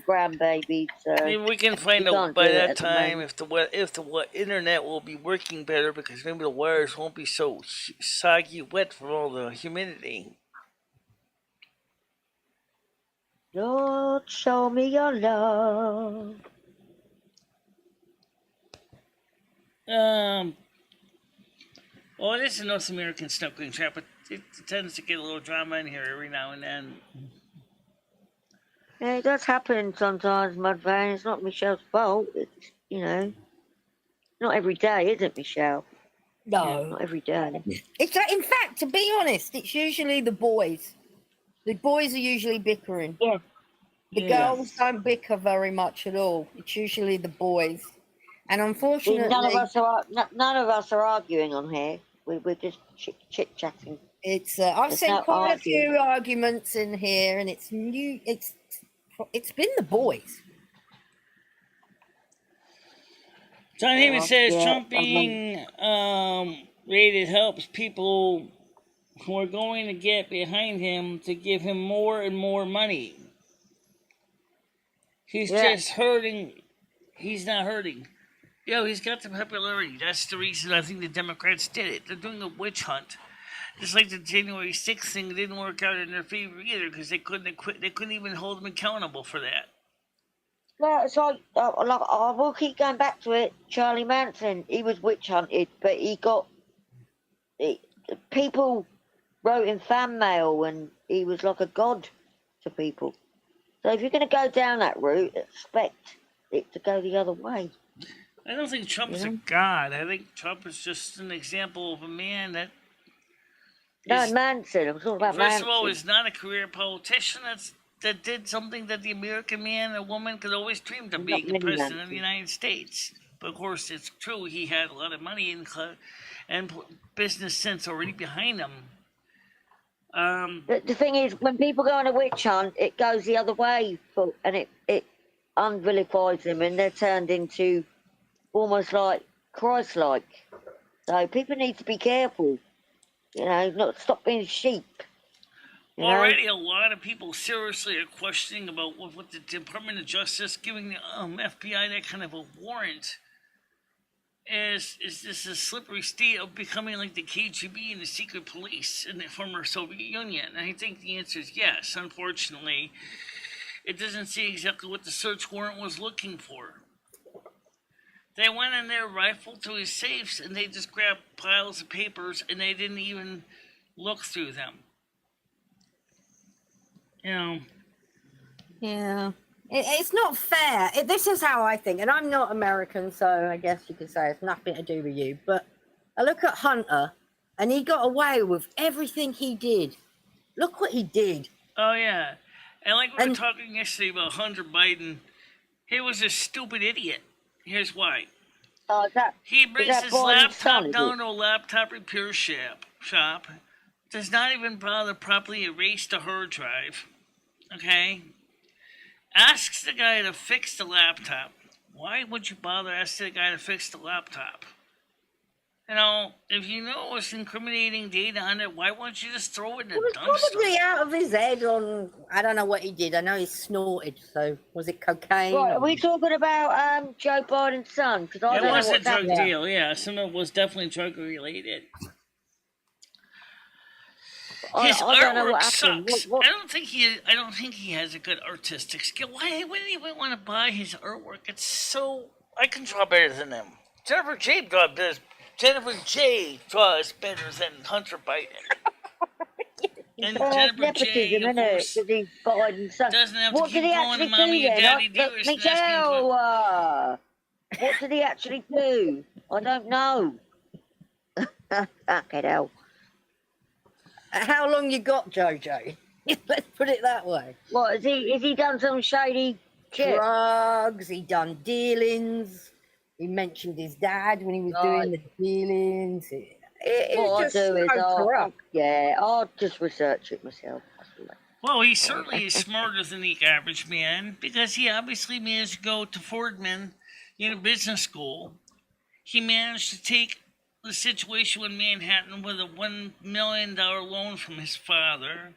grandbaby, so Maybe we can find you out can't by do it that at the time moment. if the internet will be working better, because maybe the wires won't be so soggy wet from all the humidity. Lord, show me your love. Well, it is a North American snuggling trap, but it tends to get a little drama in here every now and then. Yeah, it does happen sometimes, Mudvayne. It's not Michelle's fault. It's, not every day, is it, Michelle? No. Not every day. It's in fact, to be honest, it's usually the boys. The boys are usually bickering. Yeah. The girls don't bicker very much at all. It's usually the boys. And See, unfortunately, none of us are arguing on here. We're just chit chatting. it's I've There's seen no quite a arguing. few arguments in here, and it's been the boys. John Heyman says Yeah, Trump being rated helps people who are going to get behind him to give him more and more money. He's just hurting. He's not hurting. He's got the popularity. That's the reason I think the Democrats did it. They're doing a witch hunt. Just like the January 6th thing didn't work out in their favor either because they couldn't even hold him accountable for that. Well, it's like I will keep going back to it. Charlie Manson, he was witch hunted, but people wrote in fan mail, and he was like a god to people. So if you're going to go down that route, expect it to go the other way. I don't think Trump is a god. I think Trump is just an example of a man that. No, Manson. I'm talking about Manson. First of all, is not a career politician. That did something that the American man or woman could always dream of, being the president of the United States. But of course, it's true. He had a lot of money and business sense already behind him. The thing is, when people go on a witch hunt, it goes the other way, and it unvilifies them, and they're turned into almost like Christ-like. So people need to be careful, not stop being sheep. Already, a lot of people seriously are questioning about what the Department of Justice giving the FBI that kind of a warrant. Is this a slippery state of becoming like the KGB and the secret police in the former Soviet Union? And I think the answer is yes. Unfortunately, it doesn't say exactly what the search warrant was looking for. They went in there, rifled through his safes, and they just grabbed piles of papers, and they didn't even look through them. Yeah. It's not fair. This is how I think, and I'm not American, so I guess you could say it's nothing to do with you. But I look at Hunter, and he got away with everything he did. Look what he did. Oh, yeah. And like we were talking yesterday about Hunter Biden, he was a stupid idiot. Here's why. He brings his laptop down to a laptop repair shop, does not even bother properly erase the hard drive, okay? Asks the guy to fix the laptop. Why would you bother asking the guy to fix the laptop? If you know it was incriminating data on it, why won't you just throw it in the dumpster? It was probably out of his head on, I don't know what he did. I know he snorted, so was it cocaine? Right, are we talking about Joe Biden's son? Because I it don't was know a drug deal, yeah. Some of it was definitely drug related. His artwork sucks. I don't think he has a good artistic skill. Why would anyone want to buy his artwork? It's so. I can draw better than him. Jennifer J draws better than Hunter Biden. And Jennifer J, of course, doesn't have to keep going to mommy and daddy dealers and asking what did he actually do? I don't know. Fucking hell. How long you got, Jojo? Let's put it that way. What, has he done some shady shit? Drugs, he done dealings. He mentioned his dad when he was doing the dealings. What I do is I'll just research it myself. Well, he certainly is smarter than the average man because he obviously managed to go to Fordman, business school. He managed to take the situation in Manhattan with a $1 million loan from his father,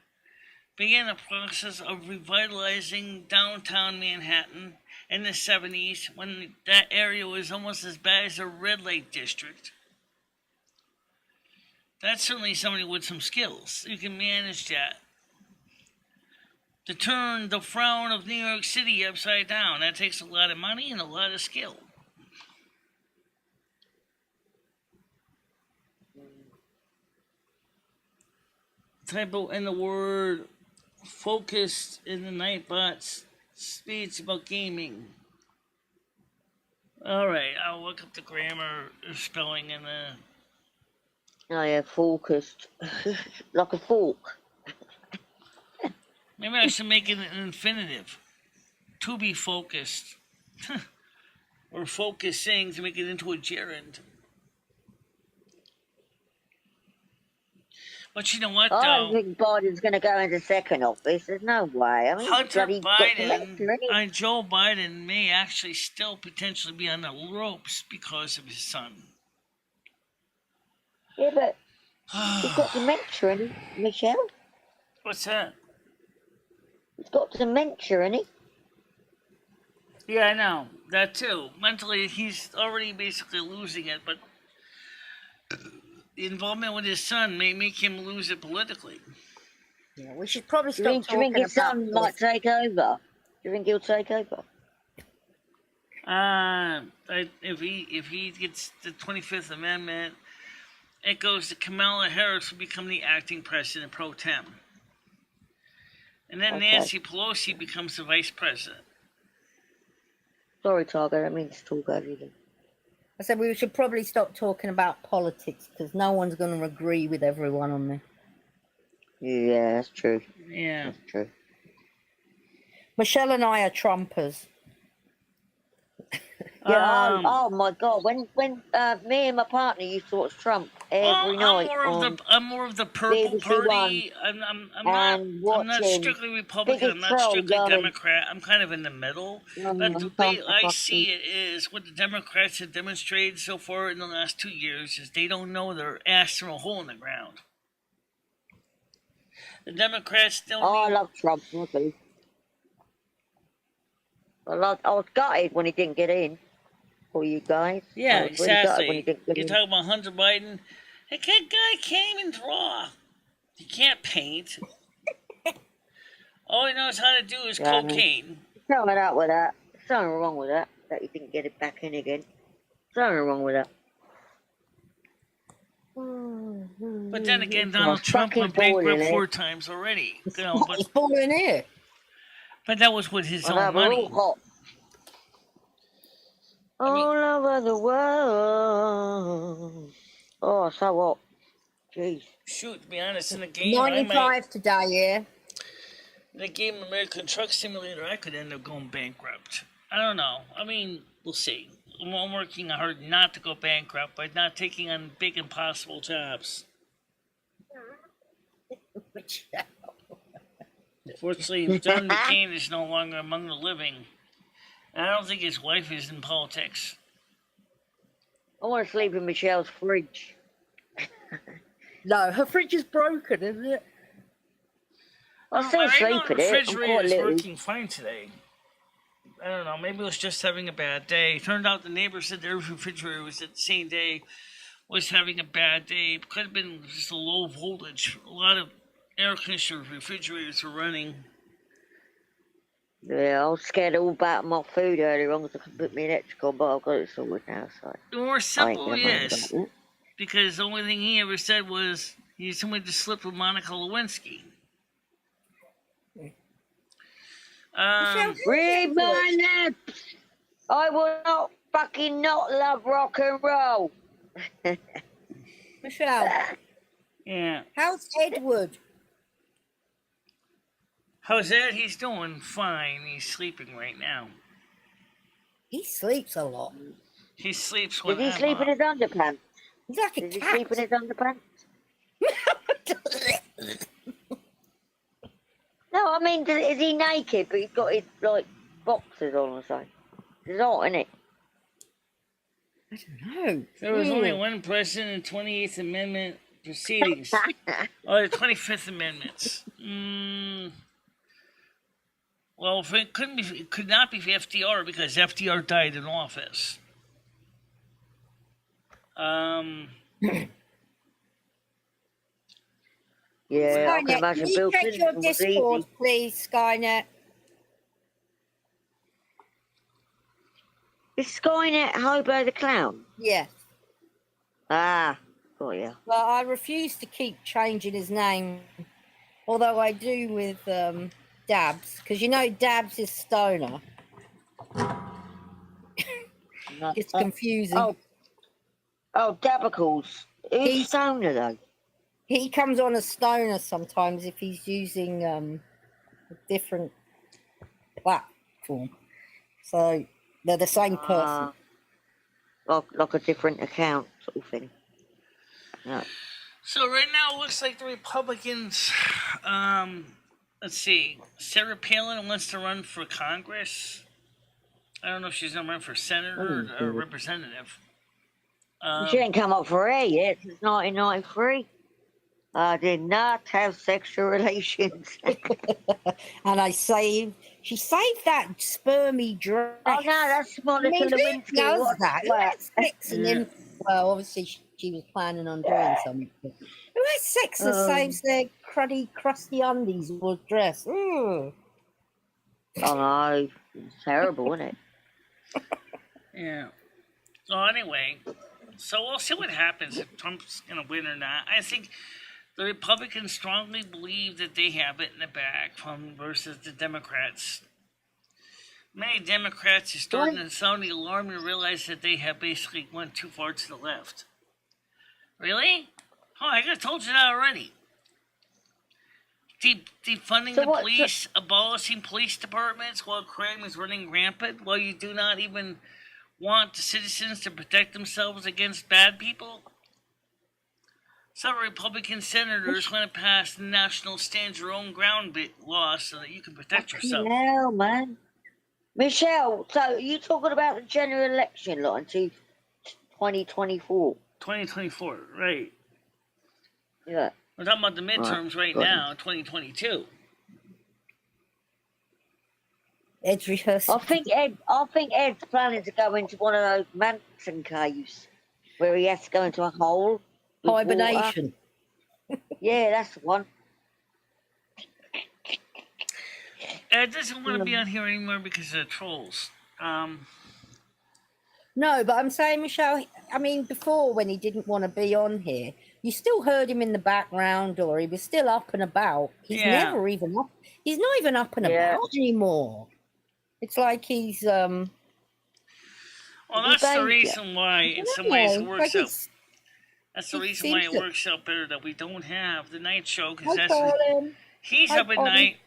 began a process of revitalizing downtown Manhattan in the 70s when that area was almost as bad as a red light district. That's certainly somebody with some skills. You can manage that. To turn the frown of New York City upside down, that takes a lot of money and a lot of skill. typo in the word focused in the Nightbot's speech about gaming. Alright, I'll look up the grammar spelling in the... Oh yeah, forcused. Like a fork. Maybe I should make it an infinitive. To be focused. Or focusing to make it into a gerund. But you know what, I don't though? think Biden's going to go into second office. There's no way. I mean, Hunter he's got the Biden lecture, isn't he? and Joe Biden may actually still potentially be on the ropes because of his son. Yeah, but he's got dementia, isn't he, Michelle? What's that? He's got dementia, isn't he? Yeah, I know. That too. Mentally, he's already basically losing it, but the involvement with his son may make him lose it politically. Yeah, we should probably Do stop you talking think his about son might take over? Do you think he'll take over? If he gets the 25th Amendment, it goes to Kamala Harris will become the acting president pro tem. And then Okay. Nancy Pelosi becomes the vice president. Sorry, Targo, I mean to talk over you. I said we should probably stop talking about politics because no one's going to agree with everyone on this. Yeah, that's true. Yeah. That's true. Michelle and I are Trumpers. Yeah. Oh my God. When me and my partner used to watch Trump every night. I'm more of the purple BBC party. I'm not strictly Republican. I'm not strictly Democrat. I'm kind of in the middle. But the way I see it is what the Democrats have demonstrated so far in the last 2 years is they don't know their ass through a hole in the ground. The Democrats don't. I love Trump. I do. I was gutted when he didn't get in. For you guys. Yeah, exactly. Really You're talking about Hunter Biden. That guy can't even draw. He can't paint. All he knows how to do is cocaine. Something out with that. Something wrong with that. That you didn't get it back in again. Something wrong with that. But then again, Donald Trump went bankrupt 4 times already. You know, but it's boiling here. But that was with his own money. All over the world. Oh, so what? Jeez. Shoot, to be honest, in the game, 95 today, yeah. In the game American Truck Simulator, I could end up going bankrupt. I don't know. I mean, we'll see. I'm working hard not to go bankrupt by not taking on big impossible jobs. Unfortunately, John McCain is no longer among the living. And I don't think his wife is in politics. I want to sleep in Michelle's fridge. No, her fridge is broken, isn't it? I still sleep in it. The refrigerator is working fine today. I don't know. Maybe it was just having a bad day. Turned out the neighbor said their refrigerator was at the same day was having a bad day. It could have been just a low voltage. A lot of air conditioner refrigerators were running. Yeah, I was scared all about my food earlier on because I couldn't put my electrical, but I've got it sorted now. So the more simple, yes. Because the only thing he ever said was he somebody just slipped with Monica Lewinsky. Read my lips! I will not fucking not love rock and roll. Michelle. Yeah. How's Edward? How's that? He's doing fine. He's sleeping right now. He sleeps a lot. He sleeps when Did he sleep in his underpants? He's like a Did he cat. sleep in his underpants? No, I mean, is he naked, but he's got his, like, boxers on or something? It's hot, isn't it? I don't know. There was only one president in 28th Amendment proceedings. Oh, the 25th Amendments. Well, if it could not be FDR because FDR died in office. Yeah, I can Skynet, imagine can you Bill check Clinton your was Discord, easy. please, Skynet? Is Skynet Hobo the Clown? Yes. Ah, got ya. Well, I refuse to keep changing his name Although I do with Dabs, because you know Dabs is stoner. No. It's confusing. Oh, Dabicles. Who's He's- Stoner though? He comes on as stoner sometimes if he's using a different platform. So they're the same person. Like a different account sort of thing. No. So right now it looks like the Republicans, let's see, Sarah Palin wants to run for Congress. I don't know if she's going to run for senator or representative. She ain't come up for air yet since 1993. I did not have sexual relations. And she saved that spermy dress. Oh no, that's Monica Who Lewinsky. does What's that? Who has sex and then, well, obviously she was planning on doing something. But who has sex and saves their cruddy, crusty undies or dress? Ooh. Oh no, it's terrible, isn't it? Yeah. So anyway, so we'll see what happens if Trump's going to win or not. I think the Republicans strongly believe that they have it in the bag versus the Democrats. Many Democrats are starting to sound the alarm and realize that they have basically went too far to the left. Really? Oh, I could have told you that already. Defunding the police, abolishing police departments while crime is running rampant, while you do not even want the citizens to protect themselves against bad people? Some Republican senators want to pass the national stand your own ground law so that you can protect yourself. Hell, man. Michelle, so you talking about the general election, like, until 2024? 2024, right. Yeah. We're talking about the midterms right now, 2022. Ed's rehearsing. I think Ed's planning to go into one of those Manson caves where he has to go into a hole. Hibernation. Yeah, that's the one. Ed doesn't want to be on here anymore because of the trolls. No, but I'm saying, Michelle, I mean, before when he didn't want to be on here, you still heard him in the background or he was still up and about. He's never even up. He's not even up and about anymore. It's like he's... Well, that's the reason why in some ways it works out. That's the reason why it works out better that we don't have the night show, because he's up at night.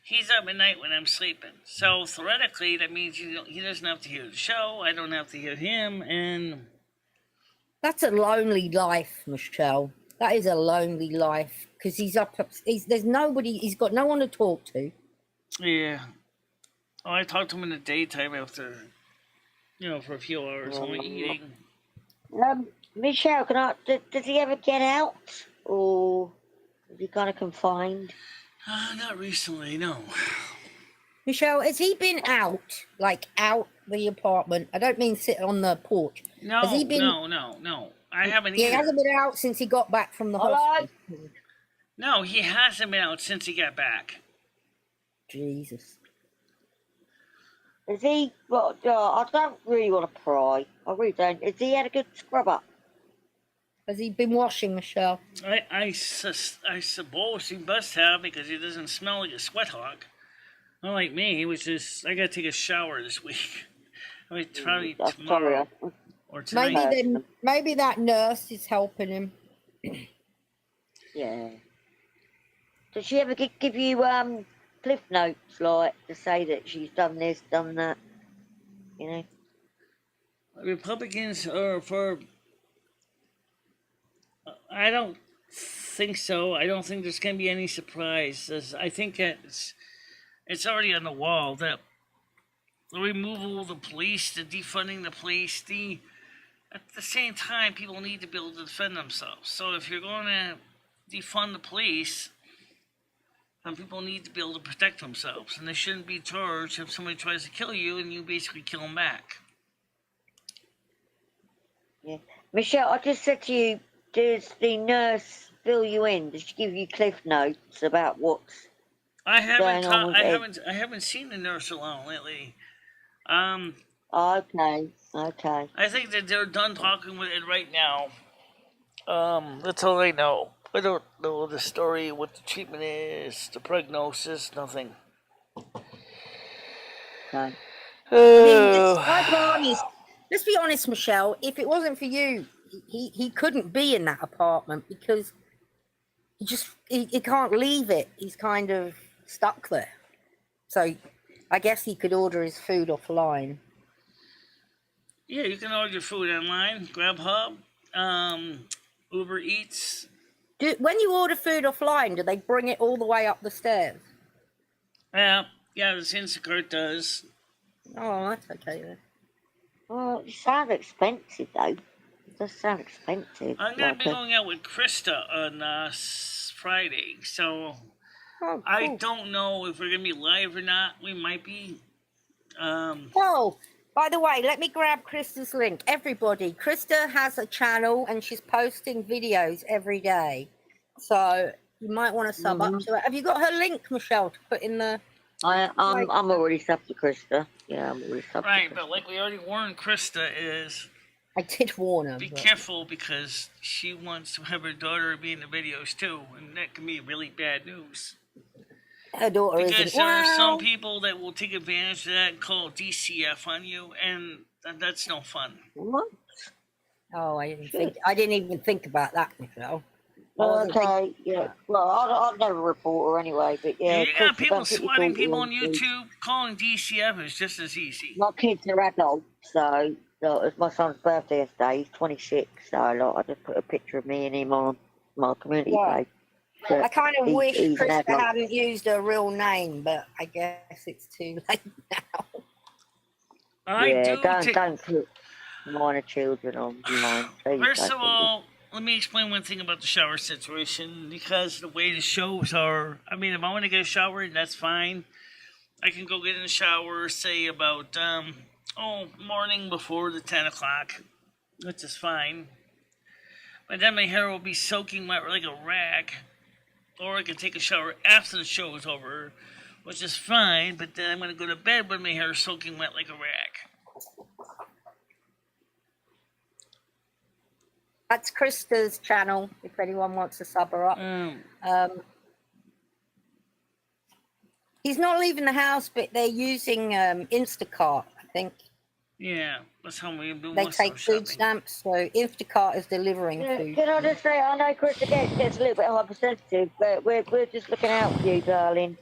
He's up at night when I'm sleeping. So theoretically, that means he doesn't have to hear the show. I don't have to hear him, and that's a lonely life, Michelle. That is a lonely life because he's up. There's nobody. He's got no one to talk to. Yeah. Oh, I talked to him in the daytime after, for a few hours while we're eating. Michelle, does he ever get out, or is he kind of confined? Not recently, no. Michelle, has he been out, like out the apartment? I don't mean sit on the porch. No, has he been... no. I haven't either. He hasn't been out since he got back from the hospital. No, he hasn't been out since he got back. Jesus. Is he... Well, I don't really want to pry. I really don't. Has he had a good scrub up? Has he been washing, Michelle? I suppose he must have, because he doesn't smell like a sweat hog. Unlike me, which is, I gotta take a shower this week. I mean, probably tomorrow or tonight. Maybe that nurse is helping him. Yeah. Does she ever give you cliff notes, like, to say that she's done this, done that? Republicans are for... I don't think so. I don't think there's going to be any surprise. I think that it's already on the wall that the removal of the police, the defunding the police, at the same time, people need to be able to defend themselves. So if you're going to defund the police, then people need to be able to protect themselves, and they shouldn't be charged if somebody tries to kill you and you basically kill them back. Yeah, Michelle, I just said to you, does the nurse fill you in? Does she give you cliff notes about what's going on? I haven't seen the nurse alone lately. Okay. I think that they're done talking with it right now. That's all I know. I don't know the story, what the treatment is, the prognosis, nothing. No. I mean, let's be Oh. honest. Let's be honest, Michelle. If it wasn't for you, he couldn't be in that apartment because he can't leave it. He's kind of stuck there. So I guess he could order his food offline. Yeah, you can order food online, Grubhub, Uber Eats. When you order food offline, do they bring it all the way up the stairs? Yeah, this Instacart does. Oh, that's okay then. Well, it sounds expensive though. It does sound expensive. I'm gonna be going out with Krista on Friday, so Oh, I cool. don't know if we're gonna be live or not. We might be. Oh, by the way, let me grab Krista's link. Everybody, Krista has a channel and she's posting videos every day. So you might want to sub up to her. Have you got her link, Michelle, to put in the... I'm already subbed to Krista. Yeah, I'm already subbed Right, to Krista. but like we already warned Krista is I did warn her. be but- careful because she wants to have her daughter be in the videos too, and that can be really bad news. Her daughter Because isn't. there are some Wow. people that will take advantage of that and call DCF on you, and that's no fun. What? Oh, I didn't even think about that, Michelle. I wasn't Okay, yeah. Well, I'd never report her anyway, but yeah. You got Krista, people don't put your swatting daughter people on please. YouTube. Calling DCF is just as easy. My kids are adults, so it's my son's birthday today. He's 26, so like, I just put a picture of me and him on my community Yeah. page. I kind of wish he's an Krista adult. hadn't used her real name, but I guess it's too late now. Don't put minor children online. Please First don't of do all, let me explain one thing about the shower situation. Because the way the shows are, I mean, if I want to get a shower, that's fine. I can go get in the shower, say about morning before the 10 o'clock, which is fine. But then my hair will be soaking wet like a rag. Or I can take a shower after the show is over, which is fine. But then I'm going to go to bed with my hair soaking wet like a rag. That's Krista's channel, if anyone wants to sub her up. He's not leaving the house, but they're using Instacart, I think. Yeah, that's how we do They most take of food shopping. stamps, so Instacart is delivering food. Can I just say, I know Krista gets a little bit hypersensitive, but we're just looking out for you, darling.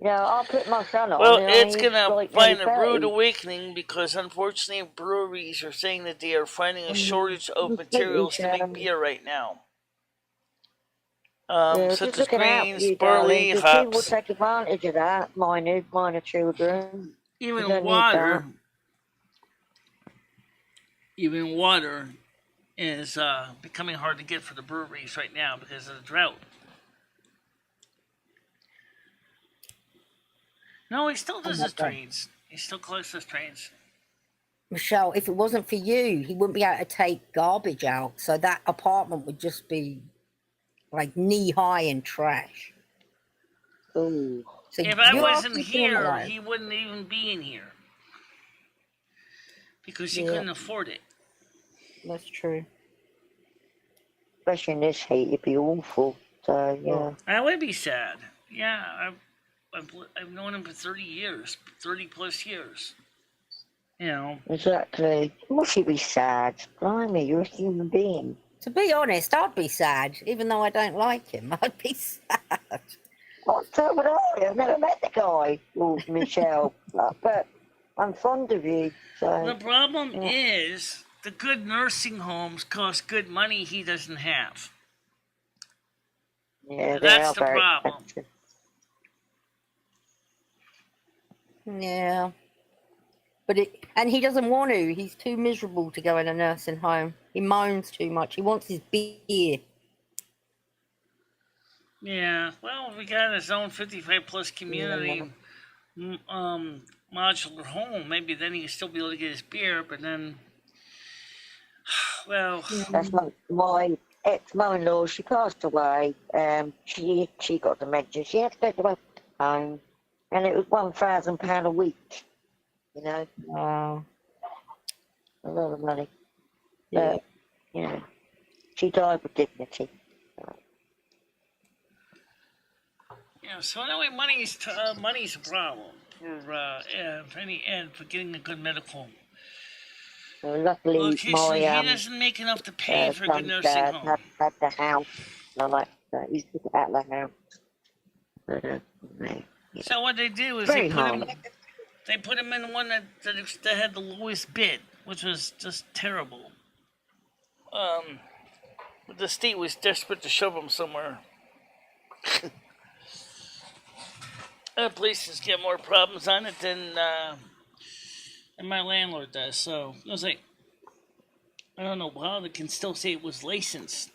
You know, I'll put my son on. Well, you know, it's he's gonna like find nearly a rude 30. awakening because unfortunately breweries are saying that they are finding a shortage of Completely, materials to make Sharon. beer right now. Yeah, Such just as looking out for grains, you, barley, darling, 'cause people will hops, take advantage of that. Minor children. You even don't need water. that. Even water is becoming hard to get for the breweries right now because of the drought. No, he still does his trades. He still collects his trades. Michelle, if it wasn't for you, he wouldn't be able to take garbage out. So that apartment would just be like knee high in trash. Ooh. So If I you are wasn't keeping him here, alive. he wouldn't even be in here because he Yeah. couldn't afford it. That's true. Especially in this heat, it'd be awful. So, yeah. That would be sad. Yeah, I've known him for 30 years, 30 plus years. You know. Exactly. Must you be sad? Blimey, you're a human being. To be honest, I'd be sad, even though I don't like him. I'd be sad. What, so would I? I've never met the guy, called Michelle, but I'm fond of you. So The problem is the good nursing homes cost good money he doesn't have. yeah, they That's are the very problem. expensive. Yeah. But he doesn't want to. He's too miserable to go in a nursing home. He moans too much. He wants his beer. Yeah, well, we got his own 55 plus community modular home. Maybe then he can still be able to get his beer, but then, well, That's my ex-mother-in-law. She passed away. She got dementia. She had to go to her home, and it was £1,000 a week. You know, Wow. a lot of money. Yeah. But you know, she died with dignity. Yeah, so anyway, money's a problem for any and for getting a good medical. So luckily, Location. my He doesn't make enough to pay for a good son's nursing dad home. had the house. And I like that. He's took it out of the house. But, yeah. So what they did was Very hard. they put him in the one that had the lowest bid, which was just terrible. But the state was desperate to shove him somewhere. Places get more problems on it than my landlord does. So I was like, I don't know how they can still say it was licensed.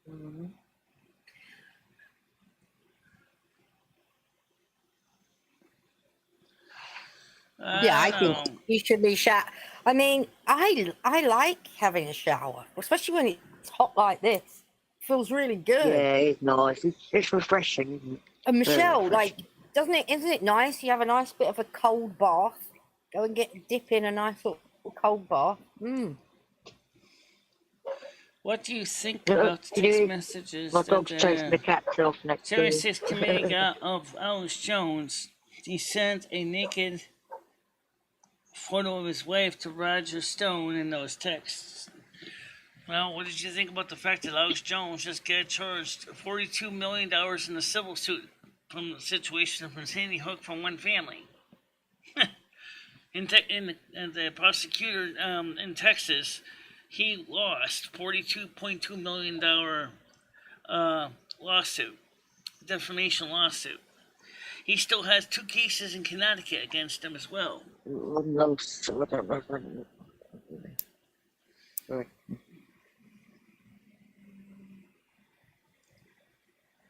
Mm-hmm. I think you should be shower. I mean, I like having a shower, especially when it's hot like this. It feels really good. Yeah, it's nice. It's refreshing, isn't it? And Michelle, refreshing. like, isn't it nice? You have a nice bit of a cold bath. Go and dip in a nice little cold bath. What do you think about the text messages My dog's chasing the cats off next to me. 76 committee of Alex Jones? He sent a naked photo of his wife to Roger Stone in those texts. Well, what did you think about the fact that Alex Jones just got charged $42 million in a civil suit from the situation from Sandy Hook from one family? And the prosecutor in Texas, he lost $42.2 million lawsuit, defamation lawsuit. He still has 2 cases in Connecticut against him as well.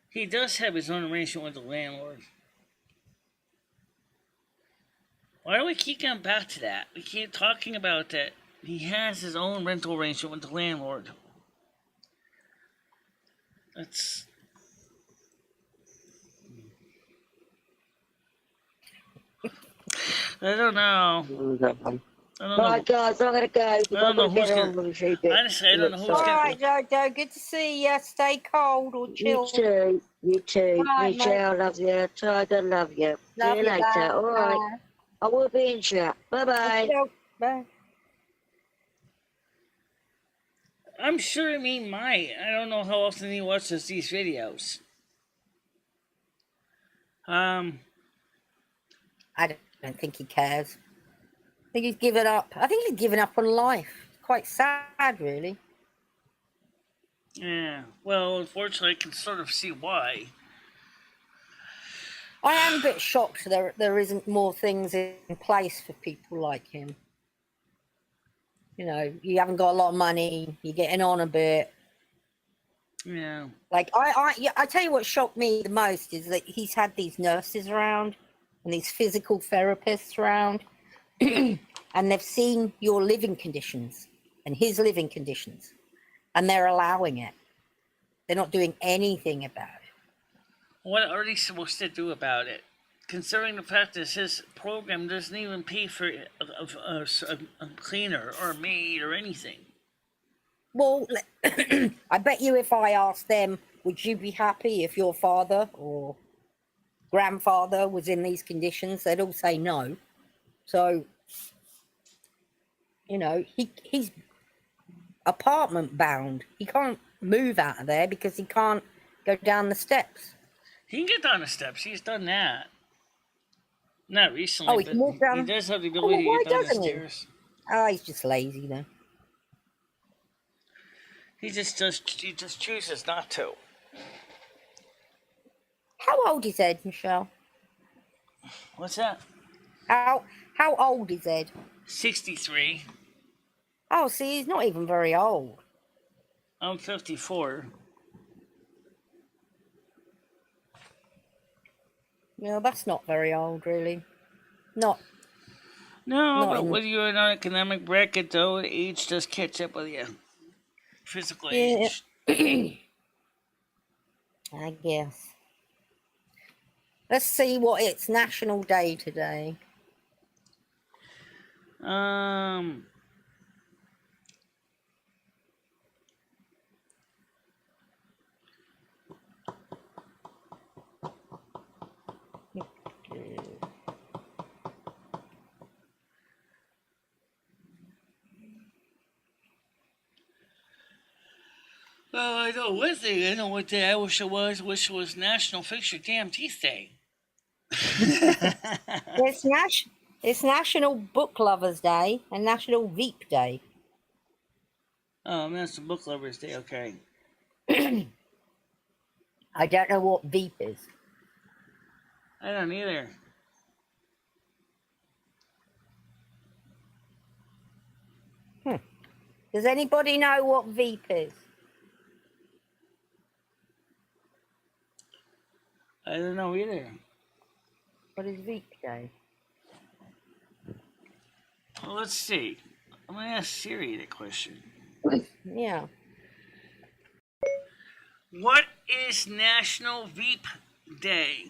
He does have his own arrangement with the landlord. Why do we keep going back to that? We keep talking about that. He has his own rental arrangement with the landlord. That's... I don't know. Right, guys, I'm gonna go. I don't know who's gonna. Honestly, I don't know who's All gonna. right, Jojo. Good to see you. Stay cold or chill. You too. Bye, Michelle, love you. Tiger, love you. See you later. Bye. All right. I will be in chat. Bye-bye. Bye. I'm sure he might. I don't know how often he watches these videos. I don't think he cares. I think he's given up. I think he's given up on life. Quite sad, really. Yeah. Well, unfortunately, I can sort of see why. I am a bit shocked there isn't more things in place for people like him. You know, you haven't got a lot of money. You're getting on a bit. Yeah. Like I tell you what shocked me the most is that he's had these nurses around and these physical therapists around, and they've seen your living conditions and his living conditions, and they're allowing it. They're not doing anything about it. What are they supposed to do about it? Considering the fact that his program doesn't even pay for a cleaner or a maid or anything. Well, I bet you if I asked them, would you be happy if your father or grandfather was in these conditions, they'd all say no. So, you know, he's apartment bound. He can't move out of there because he can't go down the steps. He can get down the steps. He's done that. Not recently, he can walk down. He does have the ability to get down the stairs. Oh, he's just lazy though. He just chooses not to. How old is Ed, Michelle? What's that? How old is Ed? 63. Oh, see, he's not even very old. I'm 54. No, that's not very old, really. Not. No, but when you're in an economic bracket, though, age does catch up with you. Physical age. I guess. Let's see what it's National Day today. Well, I know one thing. I know what day I wish it was. Wish it was National Fix Your Damn Teeth Day. It's National Book Lovers Day and National Veep Day. Oh, National Book Lovers Day. Okay. I don't know what Veep is. I don't either. Does anybody know what Veep is? I don't know either. What is Veep Day? Well, let's see. I'm gonna ask Siri the question. Yeah. What is National Veep Day?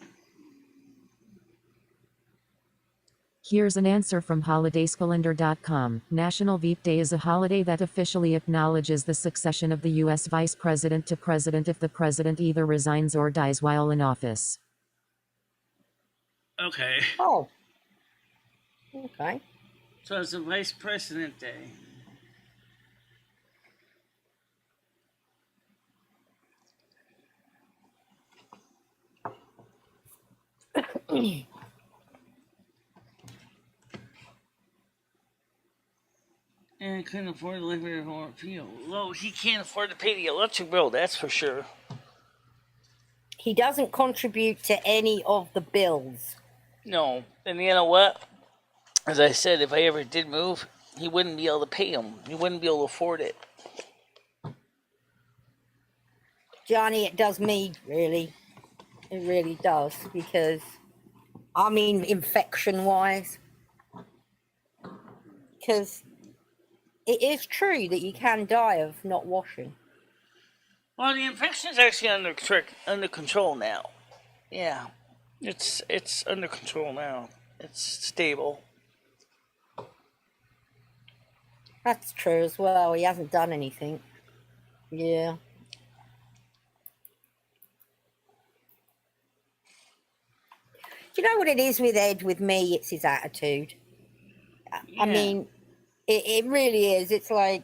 Here's an answer from holidayscalendar.com. National Veep Day is a holiday that officially acknowledges the succession of the U.S. Vice President to President if the President either resigns or dies while in office. Okay. Oh. Okay. So it's a Vice President Day. And I couldn't afford to live here for fuel. Well, he can't afford to pay the electric bill, that's for sure. He doesn't contribute to any of the bills. No. And you know what? As I said, if I ever did move, he wouldn't be able to pay them. He wouldn't be able to afford it. Johnny, it does me, really. It really does, because, I mean, infection-wise. Because it is true that you can die of not washing. Well, the infection's actually under control now. Yeah. It's under control now. It's stable. That's true as well. He hasn't done anything. Yeah. Do you know what it is with Ed? With me, it's his attitude. Yeah. I mean, it really is. It's like,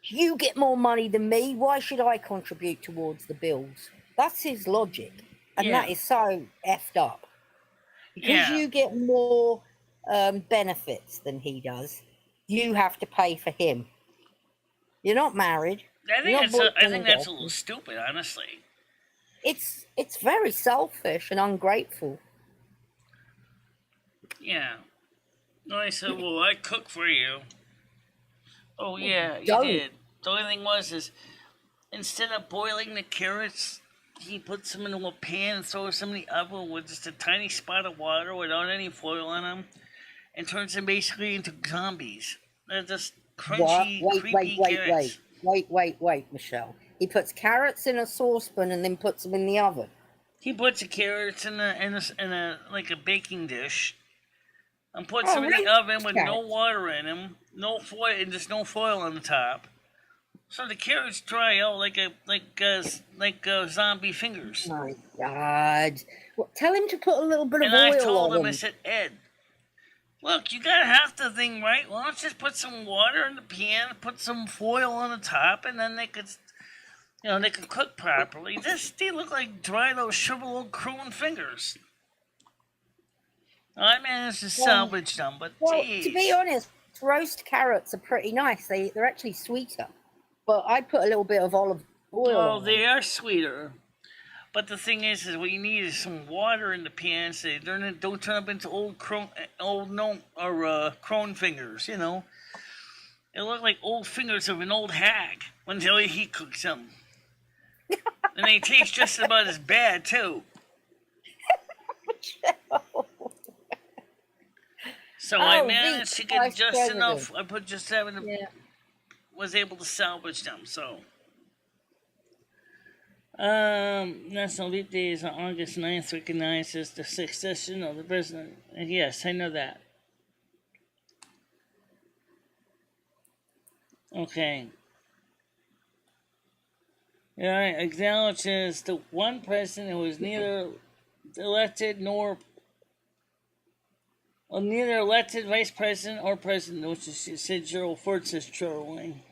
you get more money than me. Why should I contribute towards the bills? That's his logic. And Yeah. that is so effed up. Because Yeah. you get more benefits than he does, you have to pay for him. You're not married. I think You're not that's a boyfriend and little stupid, honestly. It's very selfish and ungrateful. Yeah. No, I said, well, I cook for you. Oh, yeah, you Don't. did. The only thing is instead of boiling the carrots, he puts them into a pan and throws them in the oven with just a tiny spot of water without any foil on them, and turns them basically into zombies. They're just crunchy, creepy carrots. Wait, Michelle. He puts carrots in a saucepan and then puts them in the oven. He puts the carrots in a like a baking dish, and puts them in the oven with no water in them, no foil, and just no foil on the top. So the carrots dry out like zombie fingers. Oh my God! Well, tell him to put a little bit of And I oil told on him, them. I said, Ed, look, you got half the thing right. Why don't you just put some water in the pan, put some foil on the top, and then they could cook properly. They look like dried out, shriveled old crone fingers. I managed to salvage them, but geez. To be honest, roast carrots are pretty nice. They're actually sweeter. But I put a little bit of olive oil on them. They are sweeter. But the thing is what you need is some water in the pan so they don't turn up into crone fingers, you know. They look like old fingers of an old hag until he cooks them. And they taste just about as bad, too. So I managed to get just enough. I put just having was able to salvage them, so. National Veep Day is on August 9th, recognizes the succession of the president. Yes, I know that. Okay. Yeah, acknowledges the one president who was neither elected vice president or president, which is said Gerald Ford is trolling.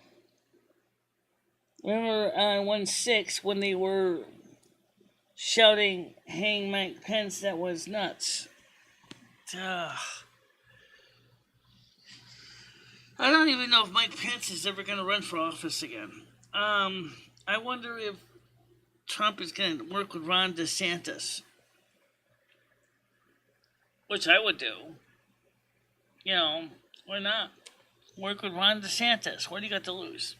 Remember on 1/6 when they were shouting, "Hang Mike Pence," that was nuts. Ugh. I don't even know if Mike Pence is ever going to run for office again. I wonder if Trump is going to work with Ron DeSantis, which I would do. You know, why not? Work with Ron DeSantis. What do you got to lose?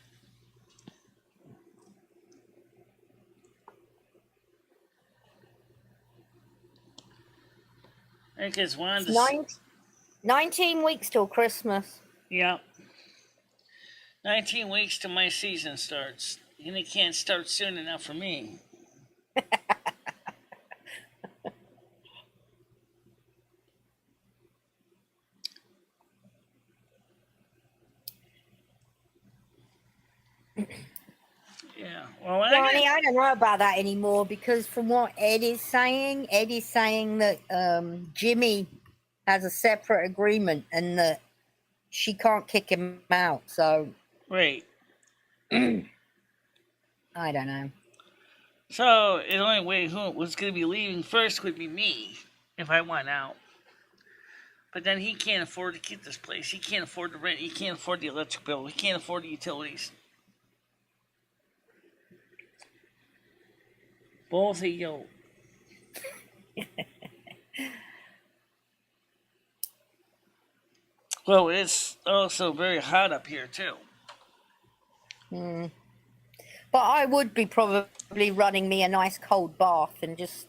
Because Ron DeSantis. 19 weeks till Christmas. Yeah. 19 weeks till my season starts. And it can't start soon enough for me. Yeah. Well, Ronnie, I don't know about that anymore because from what Ed is saying that Jimmy has a separate agreement and that she can't kick him out. So, right. I don't know. So the only way who was going to be leaving first would be me if I went out. But then he can't afford to keep this place. He can't afford the rent. He can't afford the electric bill. He can't afford the utilities. Both of you. Well, it's also very hot up here, too. But I would be probably running me a nice cold bath and just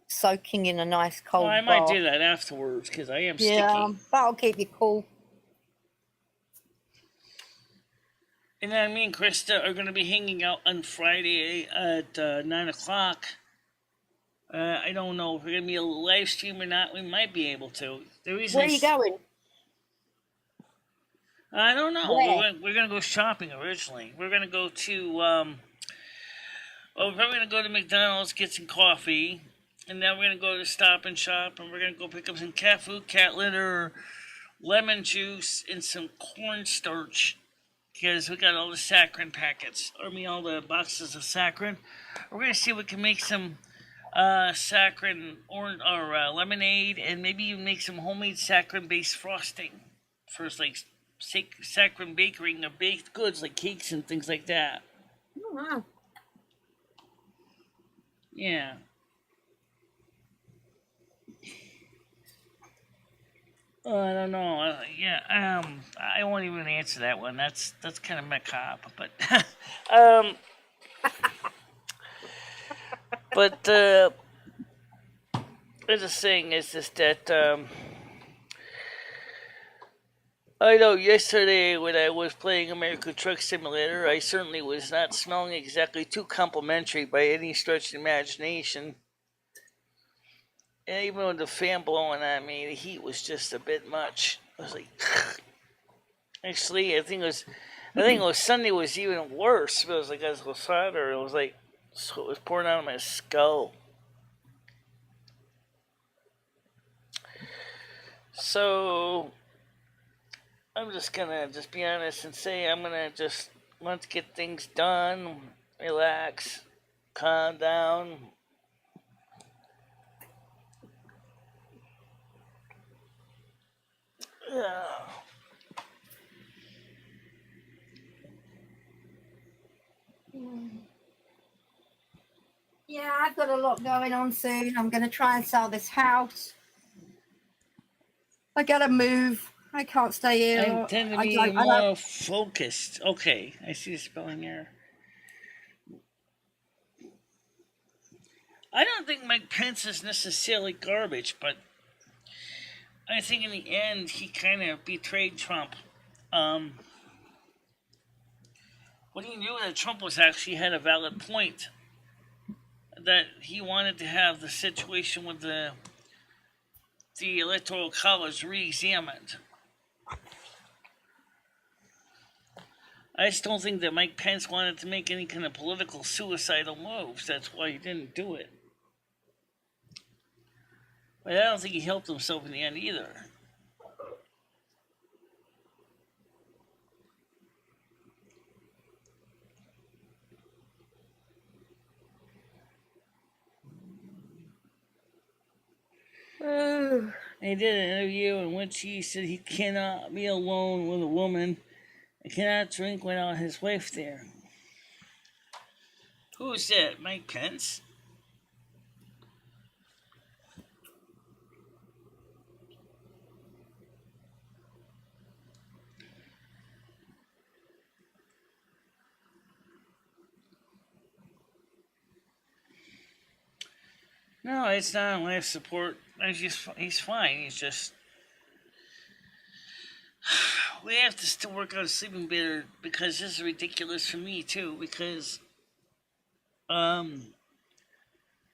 soaking in a nice cold bath. I might do that afterwards because I am sticky. Yeah, that'll keep you cool. And then me and Krista are going to be hanging out on Friday at 9 o'clock. I don't know if we're going to be a live stream or not. We might be able to. Where are you going? I don't know. We're going to go shopping originally. We're going to go to, we're probably going to go to McDonald's, get some coffee. And then we're going to go to Stop and Shop. And we're going to go pick up some cat food, cat litter, lemon juice, and some cornstarch. Because we got all the saccharin packets. All the boxes of saccharin. We're going to see if we can make some saccharin or lemonade. And maybe even make some homemade saccharin-based frosting. First, like, saccharin baking of baked goods like cakes and things like that. Oh, wow. Yeah. I don't know. I won't even answer that one. That's kind of macabre, but but the thing is just that I know yesterday when I was playing American Truck Simulator, I certainly was not smelling exactly too complimentary by any stretch of the imagination. And even with the fan blowing on me, the heat was just a bit much. I was like, actually, I think it was Sunday was even worse. It was like I was hotter. It was like so it was pouring out of my skull. So I'm just gonna be honest and say I'm gonna just want to get things done, relax, calm down. Yeah, I've got a lot going on soon. I'm going to try and sell this house. I got to move. I can't stay here. I tend to be more focused. Okay, I see the spelling error. I don't think Mike Pence is necessarily garbage, but I think in the end he kind of betrayed Trump. When he knew that Trump was actually had a valid point, that he wanted to have the situation with the Electoral College re-examined. I just don't think that Mike Pence wanted to make any kind of political suicidal moves. That's why he didn't do it. But I don't think he helped himself in the end either. He did an interview in which he said he cannot be alone with a woman and cannot drink without his wife there. Who's that? Mike Pence? No, it's not on life support. He's fine. He's just we have to still work on sleeping better because this is ridiculous for me too. Because I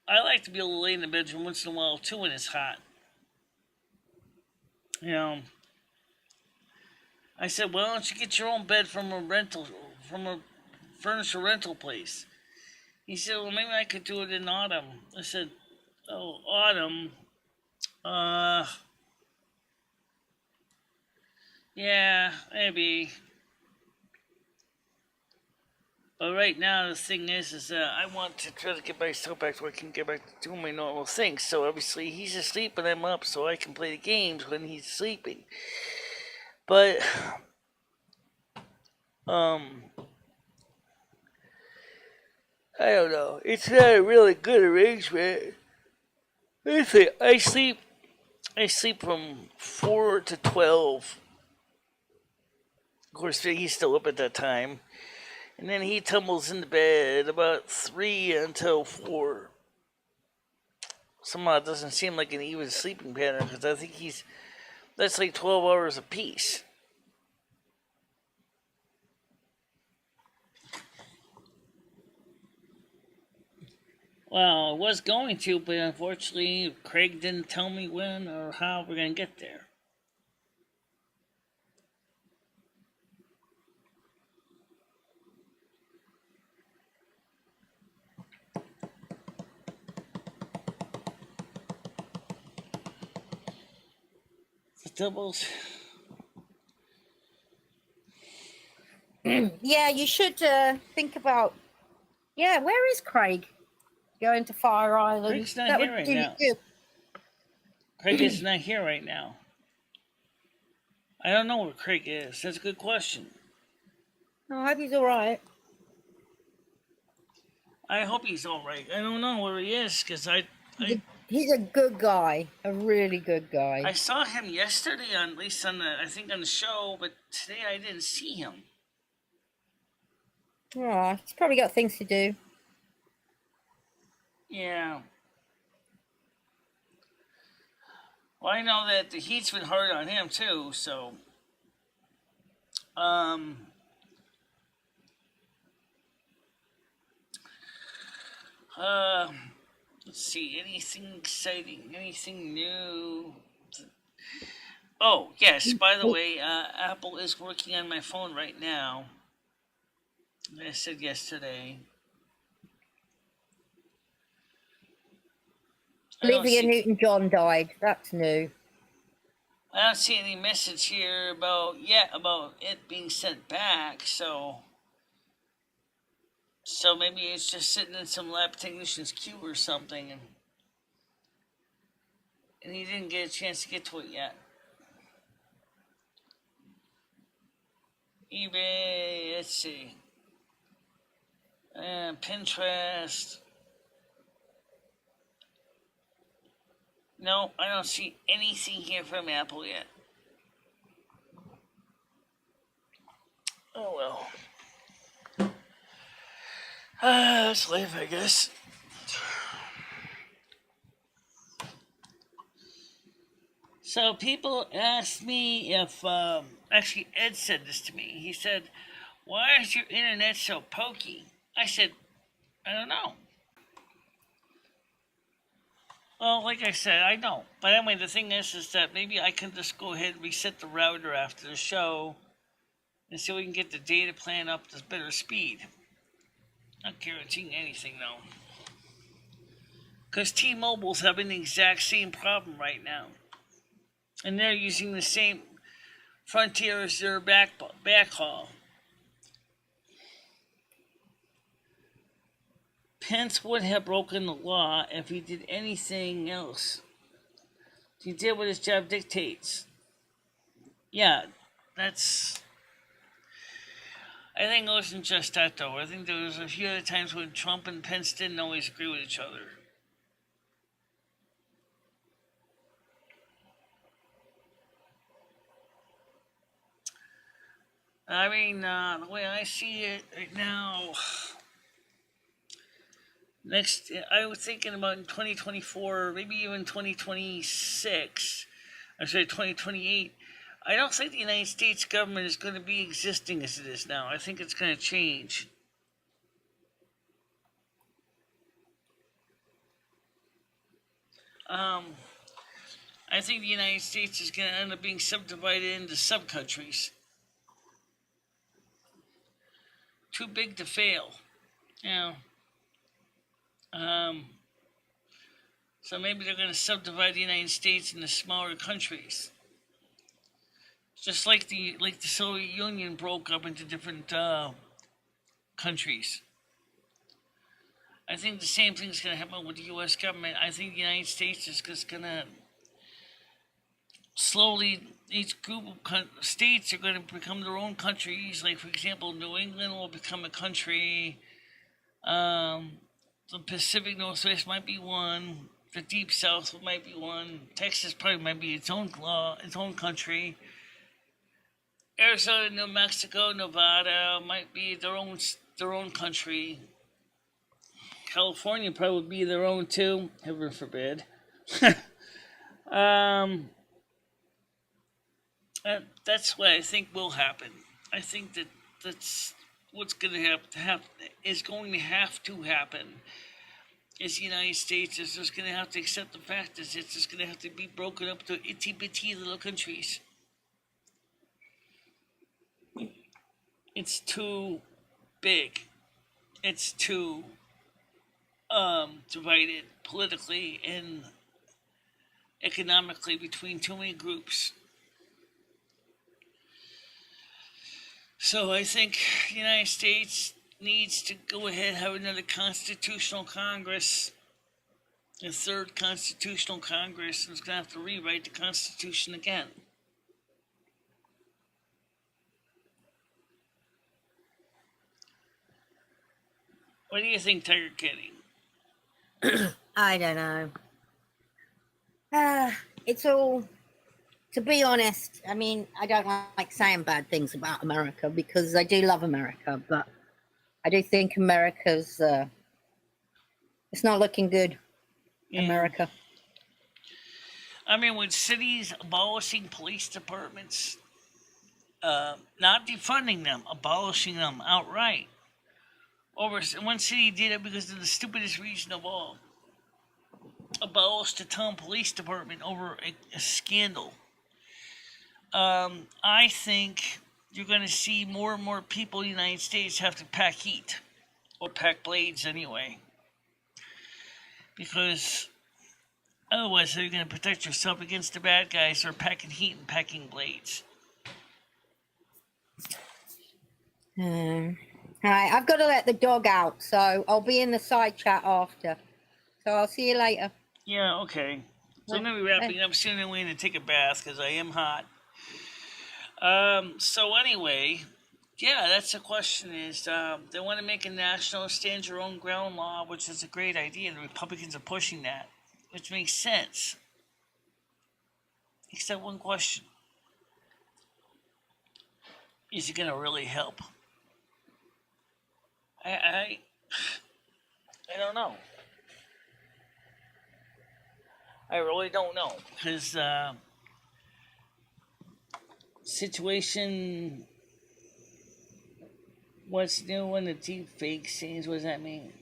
like to be able to lay in the bedroom once in a while too when it's hot. You know, I said, why don't you get your own bed from a furniture rental place? He said, well, maybe I could do it in autumn. I said, oh, autumn. Yeah, maybe. But right now, the thing is that I want to try to get myself back so I can get back to doing my normal things. So obviously, he's asleep and I'm up, so I can play the games when he's sleeping. But, I don't know. It's not a really good arrangement. I sleep from 4 to 12. Of course, he's still up at that time. And then he tumbles into bed about 3 until 4. Somehow it doesn't seem like an even sleeping pattern because I think that's like 12 hours apiece. Well, I was going to, but unfortunately, Craig didn't tell me when or how we're going to get there. The doubles. Yeah, you should think about. Yeah, where is Craig? Going to Fire Island. Craig's not That here would right do now. you. Craig is not here right now. I don't know where Craig is. That's a good question. No, I hope he's all right. I hope he's all right. I don't know where he is because He's a good guy, a really good guy. I saw him yesterday on the show, but today I didn't see him. Oh, he's probably got things to do. Yeah. Well, I know that the heat's been hard on him too, so let's see, anything exciting, anything new? Oh, yes, by the way, Apple is working on my phone right now. I said yesterday. Olivia Newton-John died. That's new. I don't see any message here about it being sent back, so maybe it's just sitting in some lab technician's queue or something, and he didn't get a chance to get to it yet. eBay, let's see, Pinterest. No, I don't see anything here from Apple yet. Oh well. That's life, I guess. So people asked me if, actually Ed said this to me. He said, why is your internet so pokey? I said, I don't know. Well, like I said, I don't. But anyway, the thing is that maybe I can just go ahead and reset the router after the show and see if we can get the data plan up to better speed. Not guaranteeing anything, though. Because T-Mobile's having the exact same problem right now. And they're using the same Frontier as their backhaul. Pence would have broken the law if he did anything else. He did what his job dictates. Yeah, that's. I think it wasn't just that, though. I think there was a few other times when Trump and Pence didn't always agree with each other. I mean, the way I see it right now, I was thinking about in 2024, maybe even 2026, I'm sorry, 2028. I don't think the United States government is going to be existing as it is now. I think it's going to change. I think the United States is going to end up being subdivided into sub-countries. Too big to fail. You know. So maybe they're going to subdivide the United States into smaller countries. Just like the Soviet Union broke up into different countries. I think the same thing is going to happen with the U.S. government. I think the United States is just going to slowly, each group of states are going to become their own countries. Like, for example, New England will become a country. The Pacific Northwest might be one. The Deep South might be one. Texas probably might be its own country. Arizona, New Mexico, Nevada might be their own country. California probably would be their own too. Heaven forbid. That's what I think will happen. I think that's what's going to is going to have to happen. Is the United States is just going to have to accept the fact that it's just going to have to be broken up to itty bitty little countries. It's too big. It's too divided politically and economically between too many groups. So I think the United States needs to go ahead and have another constitutional Congress, a third constitutional Congress, and it's going to have to rewrite the Constitution again. What do you think, Tiger Kitty? I don't know. It's all, to be honest, I mean, I don't like saying bad things about America because I do love America, but I do think America's, it's not looking good, Yeah. America. I mean, with cities abolishing police departments, not defunding them, abolishing them outright. One city did it because of the stupidest reason of all. Abolished the town police department over a scandal. I think you're going to see more and more people in the United States have to pack heat, or pack blades anyway, because otherwise you're going to protect yourself against the bad guys who are packing heat and packing blades. All right, I've got to let the dog out, so I'll be in the side chat after. So I'll see you later. Yeah, okay. So I'm going to be wrapping up soon and waiting to take a bath because I am hot. So anyway, yeah, that's the question is, they want to make a national stand your own ground law, which is a great idea. The Republicans are pushing that, which makes sense. Except one question. Is it going to really help? I don't know. I really don't know because situation. What's new in the deep fake scenes? What does that mean?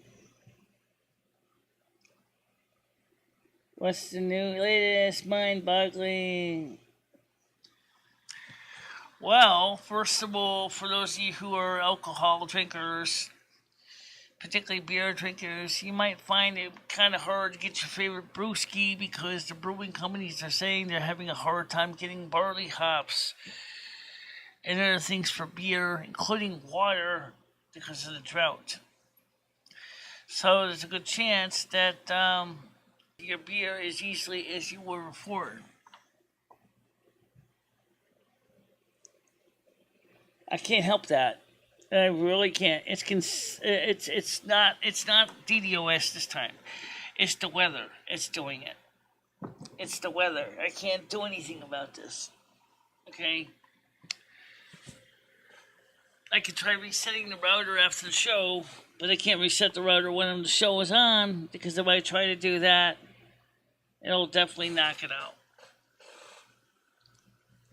What's the new latest mind-boggling? Well, first of all, for those of you who are alcohol drinkers, particularly beer drinkers, you might find it kind of hard to get your favorite brewski because the brewing companies are saying they're having a hard time getting barley hops and other things for beer, including water, because of the drought. So there's a good chance that your beer as easily as you were before. I can't help that. I really can't. It's not DDoS this time. It's the weather. It's doing it. It's the weather. I can't do anything about this. Okay. I could try resetting the router after the show, but I can't reset the router when the show is on, because if I try to do that, it'll definitely knock it out.